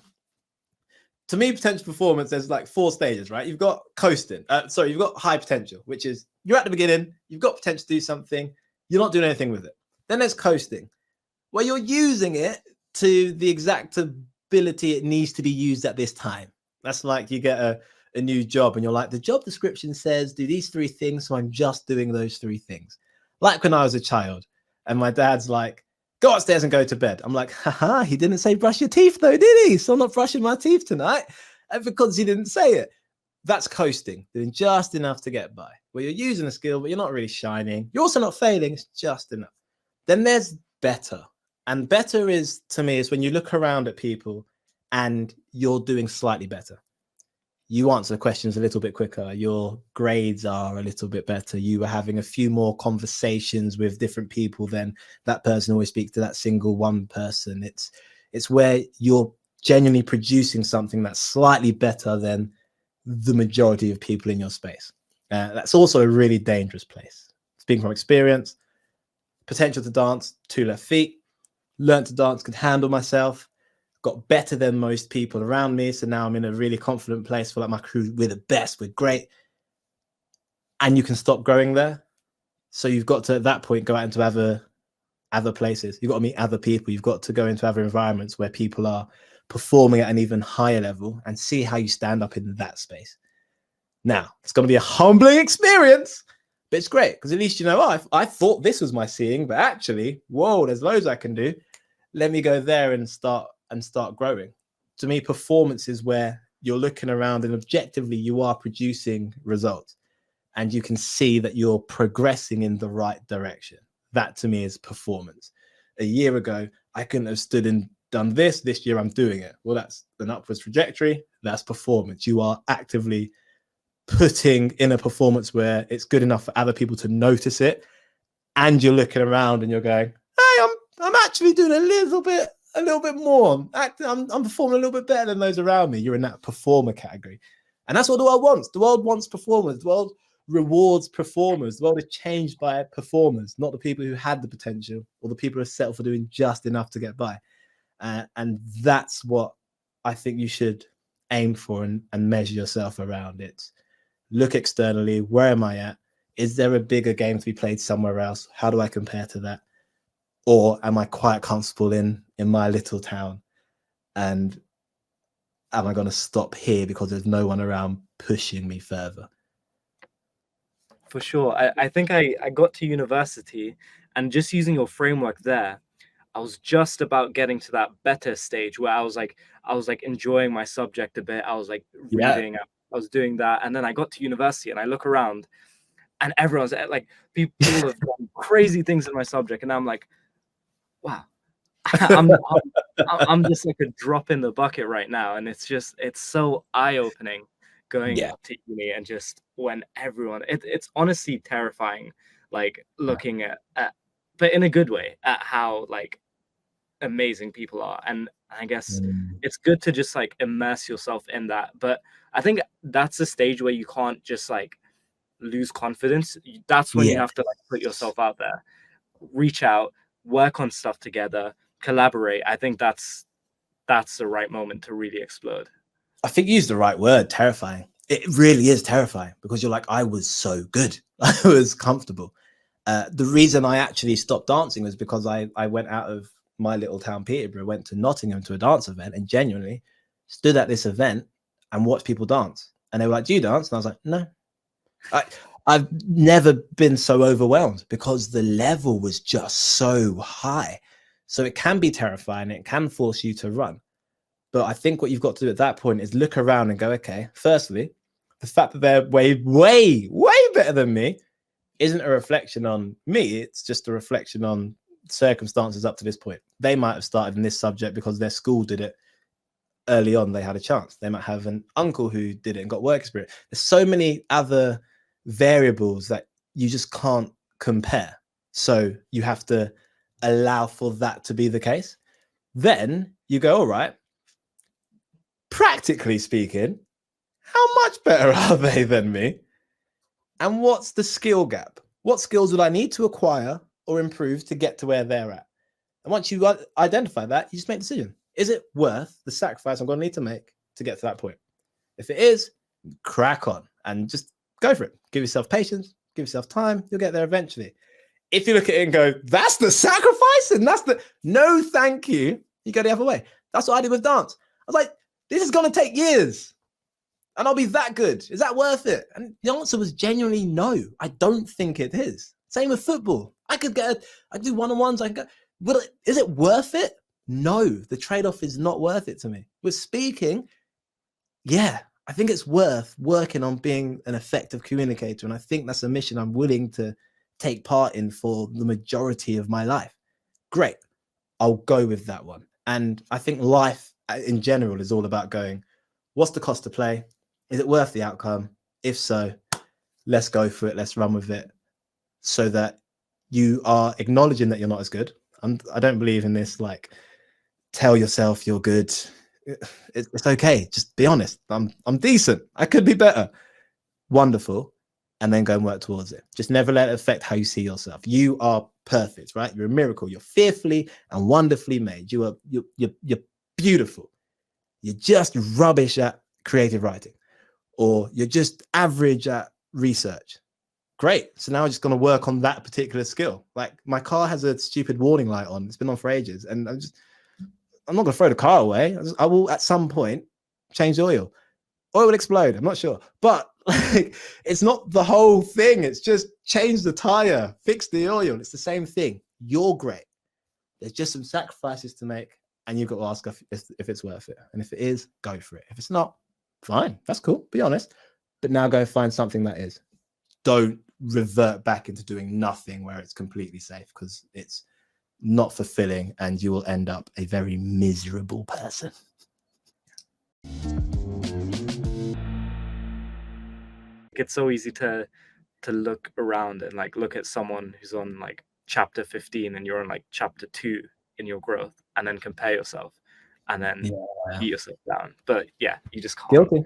to me, potential performance, there's like 4 stages, right? You've got coasting. You've got high potential, which is you're at the beginning, you've got potential to do something, you're not doing anything with it. Then there's coasting, where you're using it to the exact ability it needs to be used at this time. That's like you get a new job and you're like, the job description says do these 3 things, so I'm just doing those 3 things. Like when I was a child and my dad's like, go upstairs and go to bed. I'm like, haha, he didn't say brush your teeth though, did he? So I'm not brushing my teeth tonight. And because he didn't say it. That's coasting, doing just enough to get by, where you're using a skill, but you're not really shining. You're also not failing, it's just enough. Then there's better. And better is, to me, is when you look around at people and you're doing slightly better. you answer the questions a little bit quicker. Your grades are a little bit better. You were having a few more conversations with different people than that person always speaks to that single one person. It's where you're genuinely producing something that's slightly better than the majority of people in your space. That's also a really dangerous place. Speaking from experience, potential to dance, 2 left feet, learned to dance, could handle myself, got better than most people around me. So now I'm in a really confident place. Feel like my crew, we're the best, we're great. And you can stop growing there. So you've got to, at that point, go out into other places. You've got to meet other people. You've got to go into other environments where people are performing at an even higher level and see how you stand up in that space. Now, it's going to be a humbling experience, but it's great because at least, I thought this was my seeing, but actually, whoa, there's loads I can do. Let me go there and start growing. To me, performance is where you're looking around and objectively you are producing results and you can see that you're progressing in the right direction. That to me is performance. A year ago, I couldn't have stood and done this. This year, I'm doing it. Well, that's an upwards trajectory. That's performance. You are actively putting in a performance where it's good enough for other people to notice it. And you're looking around and you're going, hey, I'm actually doing a little bit more. I'm performing a little bit better than those around me. You're in that performer category. And that's what the world wants. The world wants performers. The world rewards performers. The world is changed by performers, not the people who had the potential or the people who settle for doing just enough to get by. And that's what I think you should aim for and measure yourself around. It's look externally. Where am I at? Is there a bigger game to be played somewhere else? How do I compare to that? Or am I quite comfortable in my little town? And am I going to stop here because there's no one around pushing me further? For sure. I think I got to university and just using your framework there, I was just about getting to that better stage where I was like enjoying my subject a bit. I was like reading, I was doing that. And then I got to university and I look around and everyone's like, people have done crazy things in my subject. And I'm like, wow, I'm just like a drop in the bucket right now. And it's so eye-opening going up to uni and just when everyone, it's honestly terrifying, like looking at, but in a good way, at how like amazing people are. And I guess it's good to just like immerse yourself in that. But I think that's a stage where you can't just like lose confidence. That's when you have to like put yourself out there, reach out, work on stuff together, collaborate. I think that's the right moment to really explode. I think you used the right word, terrifying. It really is terrifying because you're like, I was so good. I was comfortable. The reason I actually stopped dancing was because I went out of my little town, Peterborough, went to Nottingham to a dance event and genuinely stood at this event and watched people dance. And they were like, do you dance? And I was like, no. I've never been so overwhelmed because the level was just so high. So it can be terrifying. It can force you to run. But I think what you've got to do at that point is look around and go, okay, firstly, the fact that they're way, way, way better than me isn't a reflection on me. It's just a reflection on circumstances up to this point. They might have started in this subject because their school did it early on. They had a chance. They might have an uncle who did it and got work experience. There's so many other variables that you just can't compare. So you have to allow for that to be the case. Then you go, all right, practically speaking, how much better are they than me? And what's the skill gap? What skills would I need to acquire or improve to get to where they're at? And once you identify that, you just make a decision. Is it worth the sacrifice I'm going to need to make to get to that point? If it is, crack on and just go for it. Give yourself patience, give yourself time. You'll get there eventually. If you look at it and go, that's the sacrifice and that's the no, thank you, you go the other way. That's what I did with dance. I was like, this is going to take years and I'll be that good. Is that worth it? And the answer was genuinely no. I don't think it is. Same with football. I do one-on-ones. Is it worth it? No, the trade-off is not worth it to me. With speaking, yeah, I think it's worth working on being an effective communicator. And I think that's a mission I'm willing to take part in for the majority of my life. Great. I'll go with that one. And I think life in general is all about going, what's the cost to play? Is it worth the outcome? If so, let's go for it. Let's run with it, so that you are acknowledging that you're not as good. I don't believe in this, like, tell yourself you're good. It's okay. Just be honest. I'm decent. I could be better. Wonderful. And then go and work towards it. Just never let it affect how you see yourself. You are perfect, right? You're a miracle. You're fearfully and wonderfully made. You're beautiful. You're just rubbish at creative writing, or you're just average at research. Great. So now I'm just going to work on that particular skill. Like, my car has a stupid warning light on. It's been on for ages. And I'm not going to throw the car away. I will at some point change the oil. Oil will explode. I'm not sure. But like, it's not the whole thing. It's just change the tire, fix the oil. It's the same thing. You're great. There's just some sacrifices to make, and you've got to ask if it's worth it. And if it is, go for it. If it's not, fine. That's cool. Be honest. But now go find something that is. Don't revert back into doing nothing where it's completely safe, because it's not fulfilling and you will end up a very miserable person. It's so easy to look around and like look at someone who's on like chapter 15 and you're on like chapter 2 in your growth, and then compare yourself and then beat yourself down. But yeah, you just can't.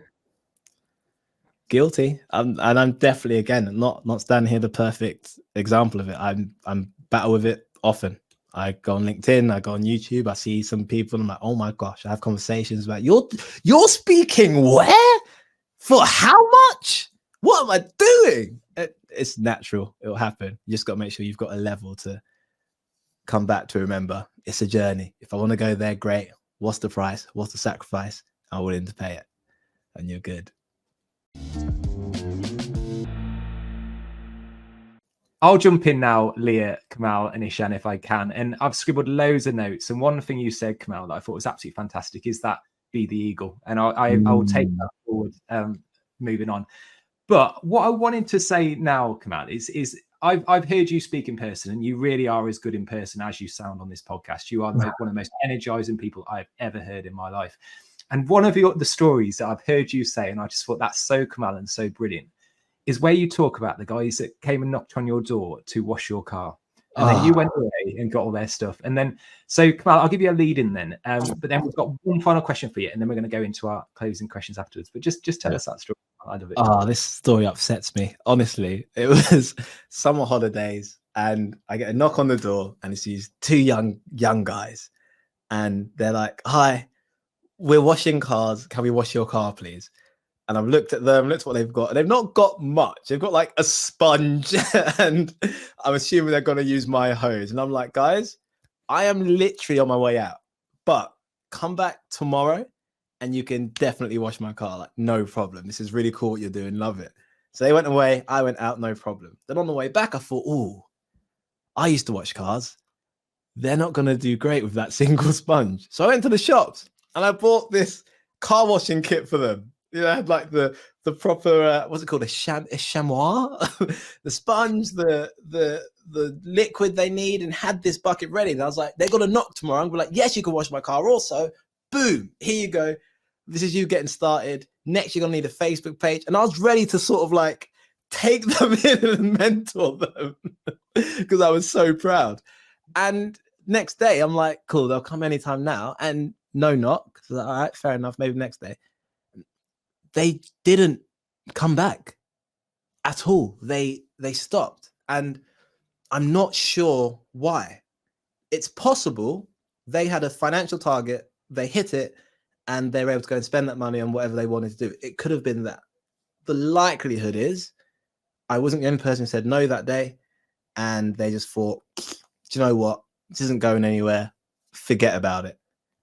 Guilty. And I'm definitely, again, not standing here the perfect example of it. I'm battle with it often. I go on LinkedIn, I go on YouTube, I see some people, and I'm like, oh my gosh, I have conversations about, you're speaking where? For how much? What am I doing? It's natural. It'll happen. You just got to make sure you've got a level to come back to remember. It's a journey. If I want to go there, great. What's the price? What's the sacrifice? I'm willing to pay it. And you're good. I'll jump in now, Leah, Kamal, and Ishan, if I can. And I've scribbled loads of notes. And one thing you said, Kamal, that I thought was absolutely fantastic is that be the eagle. And I will take that forward, moving on. But what I wanted to say now, Kamal, is I've heard you speak in person, and you really are as good in person as you sound on this podcast. You are one of the most energizing people I've ever heard in my life. And one of the stories that I've heard you say, and I just thought that's so Kamal and so brilliant, is where you talk about the guys that came and knocked on your door to wash your car. And then you went away and got all their stuff. And then, so Kamal, I'll give you a lead in then. But then we've got one final question for you, and then we're going to go into our closing questions afterwards. But just tell us that story. I love it. This story upsets me. Honestly, it was summer holidays, and I get a knock on the door, and it's these two young guys, and they're like, "Hi, we're washing cars. Can we wash your car, please?" And I've looked at them, looked at what they've got, and they've not got much. They've got like a sponge, and I'm assuming they're going to use my hose. And I'm like, guys, I am literally on my way out, but come back tomorrow and you can definitely wash my car. Like, no problem. This is really cool what you're doing. Love it. So they went away. I went out. No problem. Then on the way back, I thought, oh, I used to wash cars. They're not going to do great with that single sponge. So I went to the shops and I bought this car washing kit for them. You know, I had like the proper, what's it called? A chamois, the sponge, the liquid they need, and had this bucket ready. And I was like, they're going to knock tomorrow. I'm going to be like, yes, you can wash my car also. Boom. Here you go. This is you getting started. Next, you're going to need a Facebook page. And I was ready to sort of like take them in and mentor them because I was so proud. And next day, I'm like, cool, they'll come anytime now. And no knock. So all right, fair enough. Maybe next day. They didn't come back at all. They stopped. And I'm not sure why. It's possible they had a financial target, they hit it, and they were able to go and spend that money on whatever they wanted to do. It could have been that. The likelihood is I wasn't the only person who said no that day, and they just thought, do you know what? This isn't going anywhere. Forget about it.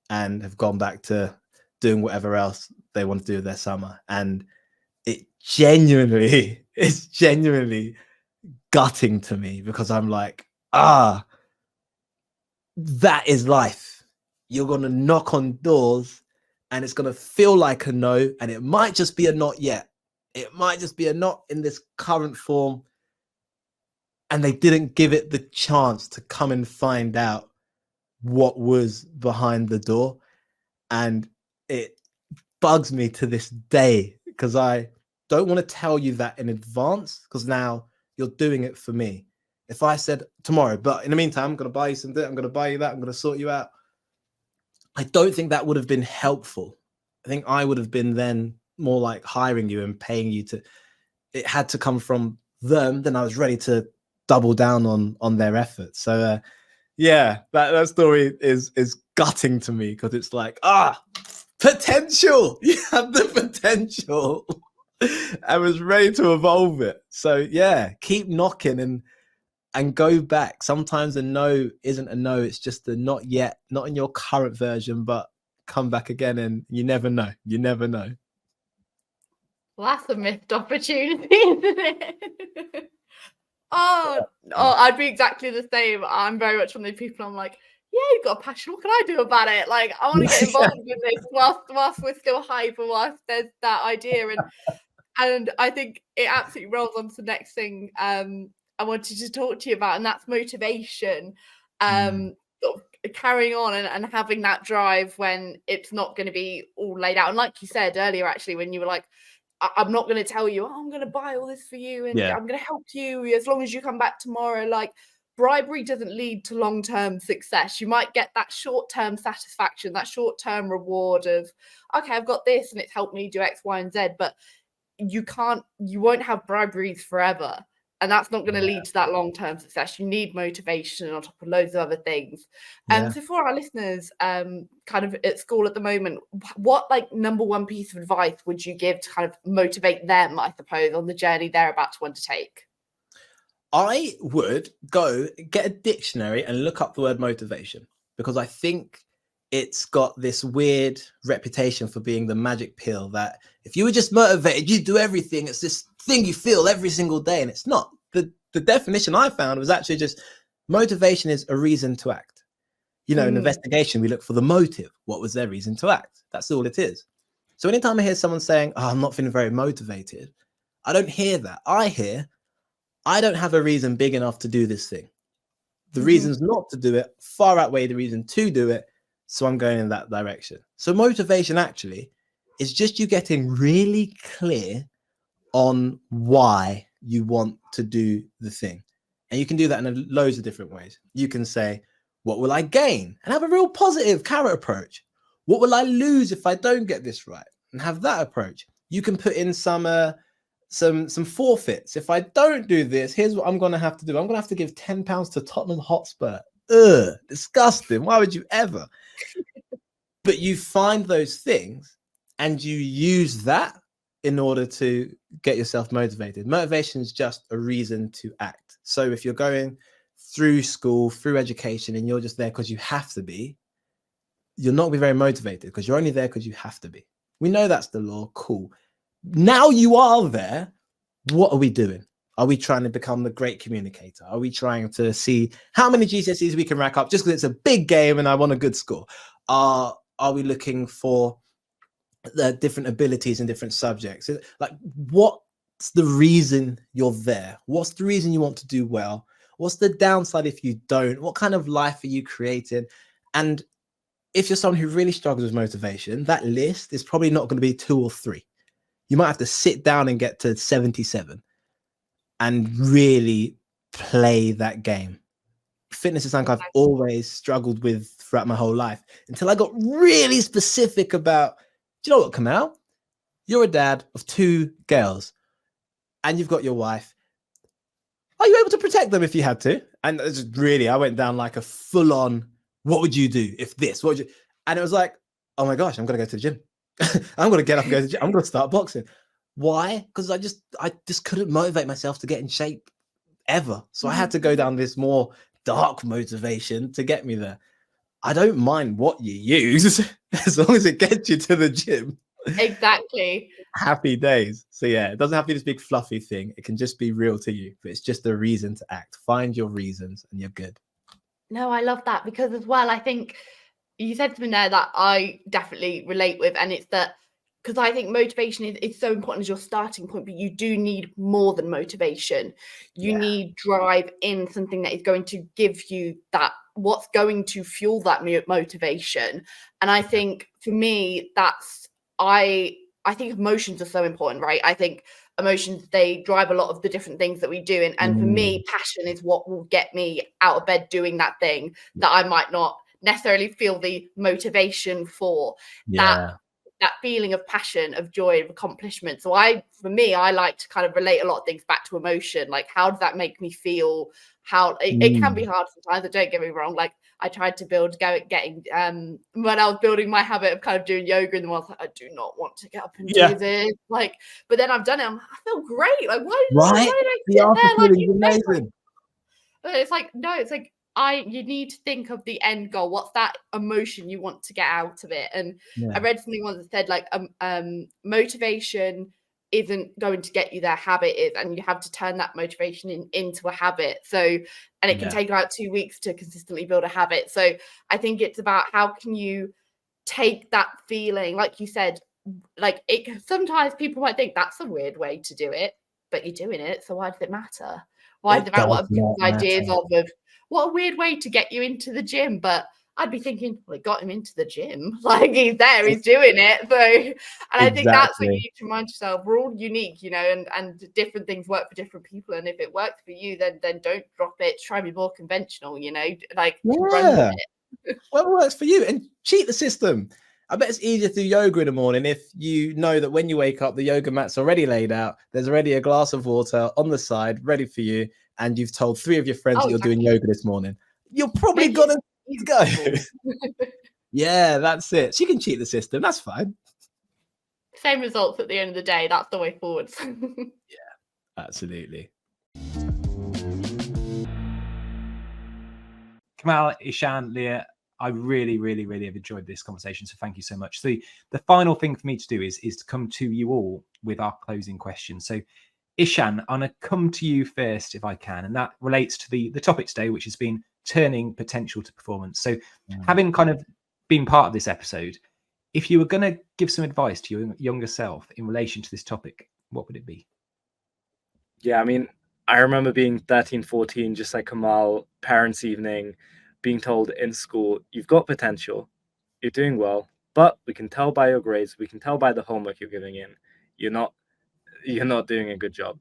And have gone back to doing whatever else they want to do with their summer. And it's genuinely gutting to me because I'm like, that is life. You're going to knock on doors and it's going to feel like a no. And it might just be a not yet. It might just be a not in this current form. And they didn't give it the chance to come and find out what was behind the door. And it bugs me to this day because I don't want to tell you that in advance, because now you're doing it for me. If I said tomorrow, but in the meantime, I'm going to buy you something, I'm going to buy you that, I'm going to sort you out, I don't think that would have been helpful. I think I would have been then more like hiring you and paying you to, it had to come from them, then I was ready to double down on their efforts. So yeah, that story is gutting to me, because it's like, potential. You have the potential. I was ready to evolve it. So yeah, keep knocking and go back. Sometimes a no isn't a no, it's just a not yet, not in your current version, but come back again, and you never know. You never know. Well, that's a missed opportunity, isn't it? Oh, I'd be exactly the same. I'm very much one of the people, I'm like, yeah, you've got a passion. What can I do about it? Like, I want to get involved in this whilst we're still hype and whilst there's that idea. And I think it absolutely rolls on to the next thing I wanted to talk to you about, and that's motivation. Sort of carrying on and having that drive when it's not going to be all laid out. And like you said earlier, actually, when you were like, I'm not going to tell you, I'm going to buy all this for you and I'm going to help you as long as you come back tomorrow. Like, bribery doesn't lead to long-term success. You might get that short-term satisfaction, that short-term reward of, okay, I've got this and it's helped me do X, Y, and Z, but you won't have briberies forever. And that's not going to lead to that long-term success. You need motivation on top of loads of other things. So for our listeners kind of at school at the moment, what like number one piece of advice would you give to kind of motivate them, I suppose, on the journey they're about to undertake? I would go get a dictionary and look up the word motivation, because I think it's got this weird reputation for being the magic pill that if you were just motivated, you do everything. It's this thing you feel every single day, and it's not. The definition I found was actually just motivation is a reason to act. You know, in investigation, we look for the motive. What was their reason to act? That's all it is. So anytime I hear someone saying, I'm not feeling very motivated, I don't hear that. I hear, I don't have a reason big enough to do this thing. The reasons not to do it far outweigh the reason to do it. So I'm going in that direction. So motivation actually is just you getting really clear on why you want to do the thing. And you can do that in loads of different ways. You can say, what will I gain? And have a real positive carrot approach. What will I lose if I don't get this right? And have that approach. You can put in some forfeits. If I don't do this, here's what I'm going to have to do. I'm going to have to give £10 to Tottenham Hotspur. Ugh, disgusting. Why would you ever? But you find those things and you use that in order to get yourself motivated. Motivation is just a reason to act. So if you're going through school, through education, and you're just there because you have to be, you're not going to be very motivated, because you're only there because you have to be. We know that's the law. Cool. Now you are there. What are we doing? Are we trying to become the great communicator? Are we trying to see how many GCSEs we can rack up just because it's a big game and I want a good score? Are we looking for the different abilities in different subjects? Like, what's the reason you're there? What's the reason you want to do well? What's the downside if you don't? What kind of life are you creating? And if you're someone who really struggles with motivation, that list is probably not going to be 2 or 3. You might have to sit down and get to 77 and really play that game. Fitness is something I've always struggled with throughout my whole life, until I got really specific about, do you know what, Kamal? You're a dad of 2 girls and you've got your wife. Are you able to protect them if you had to? And it's really, I went down like a full on, what would you do if this? What would you? And it was like, oh my gosh, I'm going to go to the gym. I'm going to get up and go to the gym. I'm going to start boxing. Why? Because I just couldn't motivate myself to get in shape ever. So I had to go down this more dark motivation to get me there. I don't mind what you use as long as it gets you to the gym. Exactly. Happy days. So yeah, it doesn't have to be this big fluffy thing. It can just be real to you, but it's just a reason to act. Find your reasons and you're good. No, I love that, because as well, I think you said something there that I definitely relate with, and it's that, because I think motivation is so important as your starting point, but you do need more than motivation. You need drive in something that is going to give you that, what's going to fuel that motivation. And I think for me, that's, I I think emotions are so important, right? I think emotions, they drive a lot of the different things that we do. And for me, passion is what will get me out of bed doing that thing that I might not necessarily feel the motivation for. That feeling of passion, of joy, of accomplishment. So for me, I like to kind of relate a lot of things back to emotion. Like, how does that make me feel? How it can be hard sometimes, but don't get me wrong. Like, I tried to getting when I was building my habit of kind of doing yoga in the morning, I was like, I do not want to get up and do this. Like, but then I've done it. I feel great. Like, why did I sit there like amazing? But it's like, no, it's like you need to think of the end goal. What's that emotion you want to get out of it? And I read something once that said, like, motivation isn't going to get you there, habit is, and you have to turn that motivation into a habit. So, and it can take about 2 weeks to consistently build a habit. So I think it's about how can you take that feeling, like you said, like sometimes people might think that's a weird way to do it, but you're doing it, so why does it matter? Why does it matter what people's ideas of what a weird way to get you into the gym? But I'd be thinking, well, it got him into the gym. Like, he's there, he's doing it. So, and I think that's what you need to remind yourself. We're all unique, and different things work for different people. And if it works for you, then don't drop it. Try to be more conventional, like run with it. Well, it works for you, and cheat the system. I bet it's easier to do yoga in the morning if you know that when you wake up, the yoga mat's already laid out. There's already a glass of water on the side ready for you. And you've told 3 of your friends that you're doing yoga this morning. You're probably gonna go. Yeah, that's it. She can cheat the system. That's fine. Same results at the end of the day. That's the way forward. Yeah, absolutely. Kamal, Ishan, Leah, I really, really, really have enjoyed this conversation. So thank you so much. So the final thing for me to do is to come to you all with our closing question. So Ishan, I'm going to come to you first if I can, and that relates to the topic today, which has been turning potential to performance. So having kind of been part of this episode, if you were going to give some advice to your younger self in relation to this topic, what would it be? Yeah, I mean, I remember being 13, 14, just like Kamal, parents' evening, being told in school, you've got potential, you're doing well, but we can tell by your grades, we can tell by the homework you're giving in, you're not doing a good job.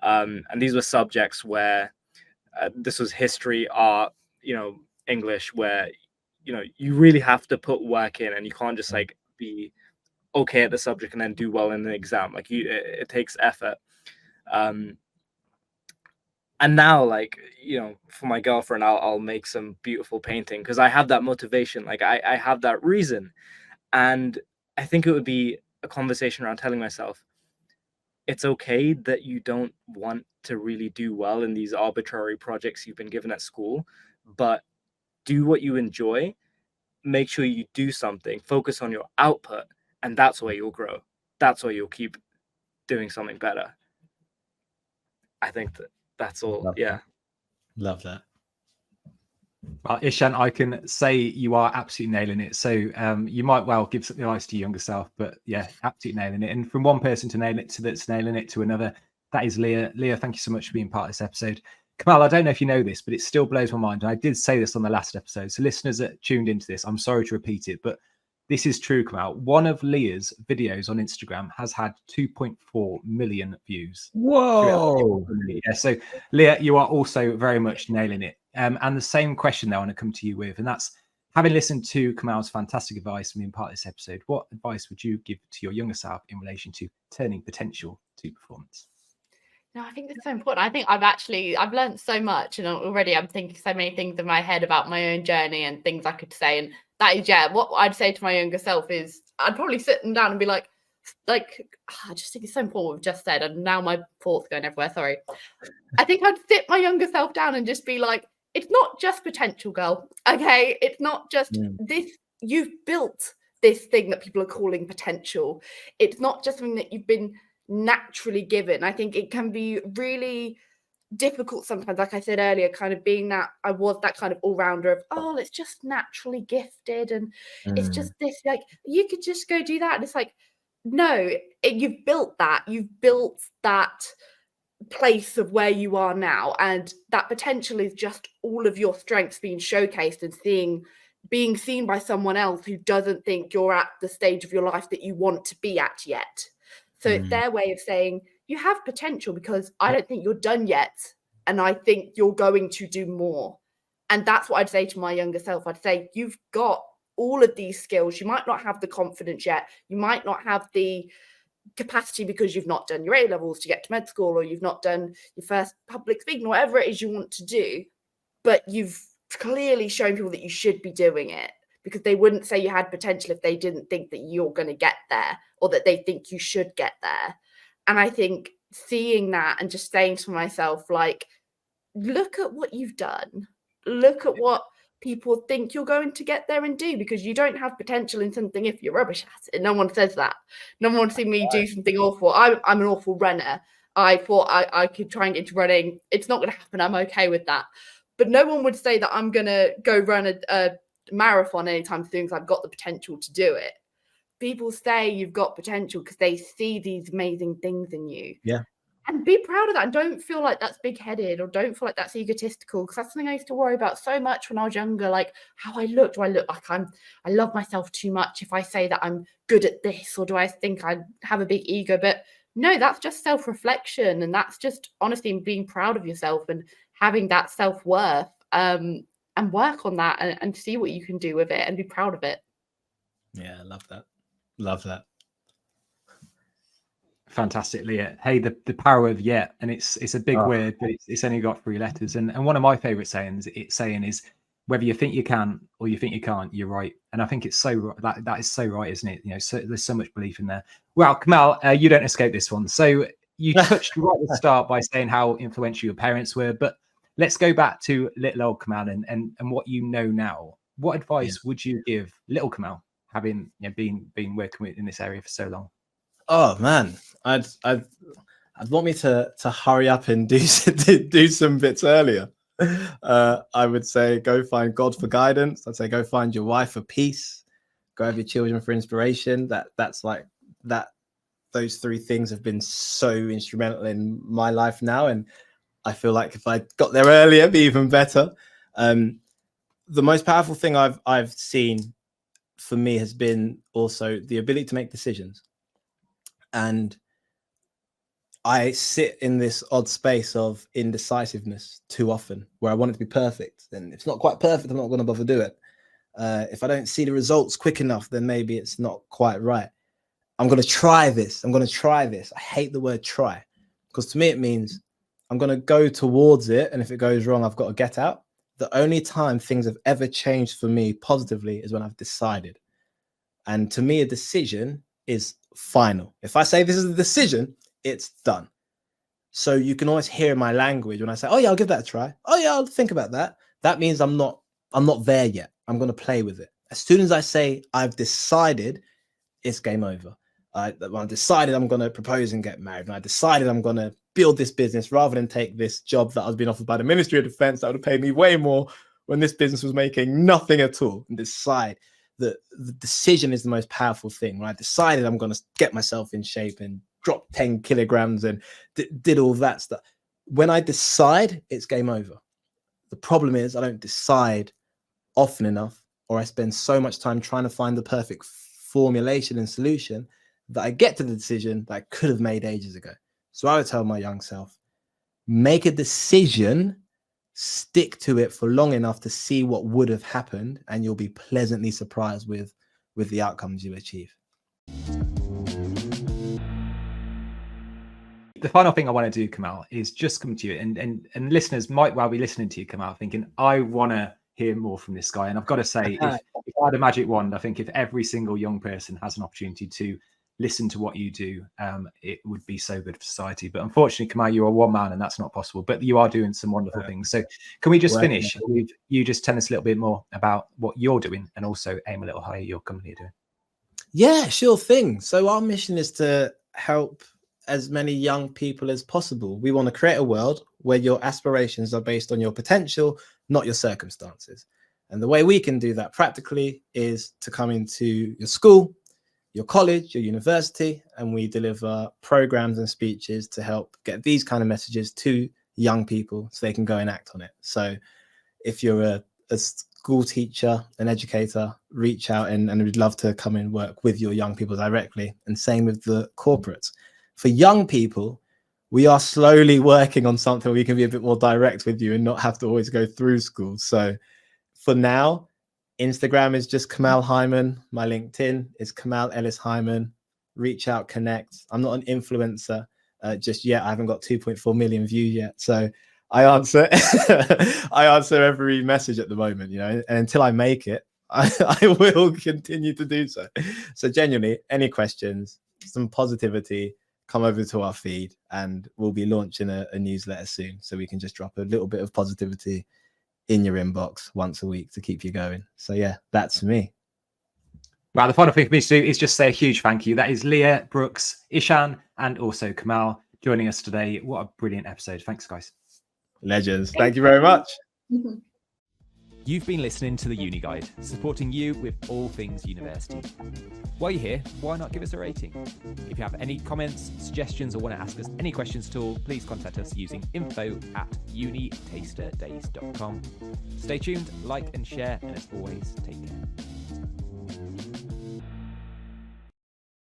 And these were subjects where this was history, art, English, where, you really have to put work in, and you can't just like be okay at the subject and then do well in the exam. Like it takes effort. And now, like, for my girlfriend, I'll make some beautiful painting because I have that motivation. Like I have that reason. And I think it would be a conversation around telling myself, it's okay that you don't want to really do well in these arbitrary projects you've been given at school, but do what you enjoy. Make sure you do something, focus on your output, and that's where you'll grow. That's where you'll keep doing something better. I think that's all. Love that. Well, Ishan, I can say you are absolutely nailing it. So you might well give some advice to your younger self, but yeah, absolutely nailing it. And from one person to nail it to that's nailing it to another, that is Leah. Leah, thank you so much for being part of this episode. Kamal, I don't know if you know this, but it still blows my mind. And I did say this on the last episode. So listeners that tuned into this, I'm sorry to repeat it, but this is true, Kamal. One of Leah's videos on Instagram has had 2.4 million views. Whoa. Yeah, so Leah, you are also very much nailing it. And the same question that I want to come to you with, and that's, having listened to Kamal's fantastic advice and being part of this episode, what advice would you give to your younger self in relation to turning potential to performance? No, I think that's so important. I think I've learned so much, and already I'm thinking so many things in my head about my own journey and things I could say. And that is, what I'd say to my younger self is I'd probably sit them down and be like, I just think it's so important what we've just said. And now my thoughts going everywhere. Sorry. I think I'd sit my younger self down and just be like, it's not just potential, girl. Okay. It's not just this. You've built this thing that people are calling potential. It's not just something that you've been naturally given. I think it can be really difficult sometimes, like I said earlier, kind of being that I was that kind of all-rounder of, it's just naturally gifted and it's just this, like, you could just go do that. And it's like, no, you've built that place of where you are now, and that potential is just all of your strengths being showcased and seeing being seen by someone else who doesn't think you're at the stage of your life that you want to be at yet. So it's their way of saying, you have potential because I don't think you're done yet. And I think you're going to do more. And that's what I'd say to my younger self. I'd say, you've got all of these skills. You might not have the confidence yet. You might not have the capacity because you've not done your A-levels to get to med school, or you've not done your first public speaking, whatever it is you want to do. But you've clearly shown people that you should be doing it, because they wouldn't say you had potential if they didn't think that you're going to get there, or that they think you should get there. And I think seeing that and just saying to myself, like, look at what you've done. Look at what people think you're going to get there and do, because you don't have potential in something if you're rubbish at it. No one says that. No one wants to see me do something awful. I'm an awful runner. I thought I could try and get into running. It's not going to happen. I'm okay with that. But no one would say that I'm going to go run a marathon anytime soon because I've got the potential to do it. People say you've got potential because they see these amazing things in you. Yeah. And be proud of that. And don't feel like that's big-headed, or don't feel like that's egotistical, because that's something I used to worry about so much when I was younger. Like, how I look. Do I look like I love myself too much if I say that I'm good at this, or do I think I have a big ego? But no, that's just self-reflection, and that's just honestly being proud of yourself and having that self-worth, and work on that and see what you can do with it and be proud of it. Yeah, I love that. Love that. Fantastic, Leah. Hey, the power of yet, and it's a big word, but it's only got 3 letters. And one of my favorite sayings is, whether you think you can or you think you can't, you're right. And I think it's so that is so right, isn't it? You know, so there's so much belief in there. Well, Kamal, you don't escape this one. So you touched right at the start by saying how influential your parents were, but let's go back to little old Kamal and what you know now. What advice would you give little Kamal, having been working in this area for so long? Oh man, I'd want me to hurry up and do some bits earlier. I would say go find God for guidance. I'd say go find your wife for peace. Go have your children for inspiration. That's like that. Those 3 things have been so instrumental in my life now, and I feel like if I got there earlier, it'd be even better. The most powerful thing I've seen for me has been also the ability to make decisions. And I sit in this odd space of indecisiveness too often, where I want it to be perfect. And if it's not quite perfect, I'm not going to bother do it. If I don't see the results quick enough, then maybe it's not quite right. I'm going to try this. I hate the word try, because to me it means I'm going to go towards it. And if it goes wrong, I've got to get out. The only time things have ever changed for me positively is when I've decided. And to me, a decision is final. If I say this is a decision, it's done. So you can always hear my language when I say, oh yeah, I'll give that a try. Oh yeah, I'll think about that. That means I'm not there yet. I'm going to play with it. As soon as I say I've decided, it's game over. I decided I'm going to propose and get married. And I decided I'm going to build this business rather than take this job that I was being offered by the Ministry of Defense that would have paid me way more when this business was making nothing at all. And decide that the decision is the most powerful thing. When I decided I'm going to get myself in shape and drop 10 kilograms and did all that stuff. When I decide, it's game over. The problem is I don't decide often enough, or I spend so much time trying to find the perfect formulation and solution that I get to the decision that I could have made ages ago. So I would tell my young self, make a decision, stick to it for long enough to see what would have happened, and you'll be pleasantly surprised with the outcomes you achieve. The final thing I want to do, Kamal, is just come to you, and listeners might well be listening to you, Kamal, thinking, I want to hear more from this guy. And I've got to say, if I had a magic wand, I think if every single young person has an opportunity to listen to what you do, it would be so good for society. But unfortunately, Kamal, you are one man and that's not possible, but you are doing some wonderful things. So can we just finish with you just tell us a little bit more about what you're doing, and also aim a little higher your company are doing? Yeah, sure thing. So our mission is to help as many young people as possible. We want to create a world where your aspirations are based on your potential, not your circumstances. And the way we can do that practically is to come into your school, your college, your university, and we deliver programs and speeches to help get these kind of messages to young people so they can go and act on it. So if you're a school teacher, an educator, reach out and we'd love to come and work with your young people directly. And same with the corporates. For young people, we are slowly working on something where we can be a bit more direct with you and not have to always go through school. So for now, Instagram is just Kamal Hyman. My LinkedIn is Kamal Ellis-Hyman. Reach out, connect. I'm not an influencer just yet. I haven't got 2.4 million views yet. So I answer I answer every message at the moment, you know, and until I make it, I will continue to do so. So genuinely, any questions, some positivity, come over to our feed and we'll be launching a newsletter soon. So we can just drop a little bit of positivity in your inbox once a week to keep you going. So yeah, that's me. Well, the final thing for me to do is just say a huge thank you. That is Leah, Brooks, Ishan, and also Kamal joining us today. What a brilliant episode. Thanks, guys. Legends. Thank you very much. You've been listening to the Uni Guide, supporting you with all things university. While you're here, why not give us a rating? If you have any comments, suggestions, or want to ask us any questions at all, please contact us using info@UniTasterDays.com. Stay tuned, like and share, and as always, take care.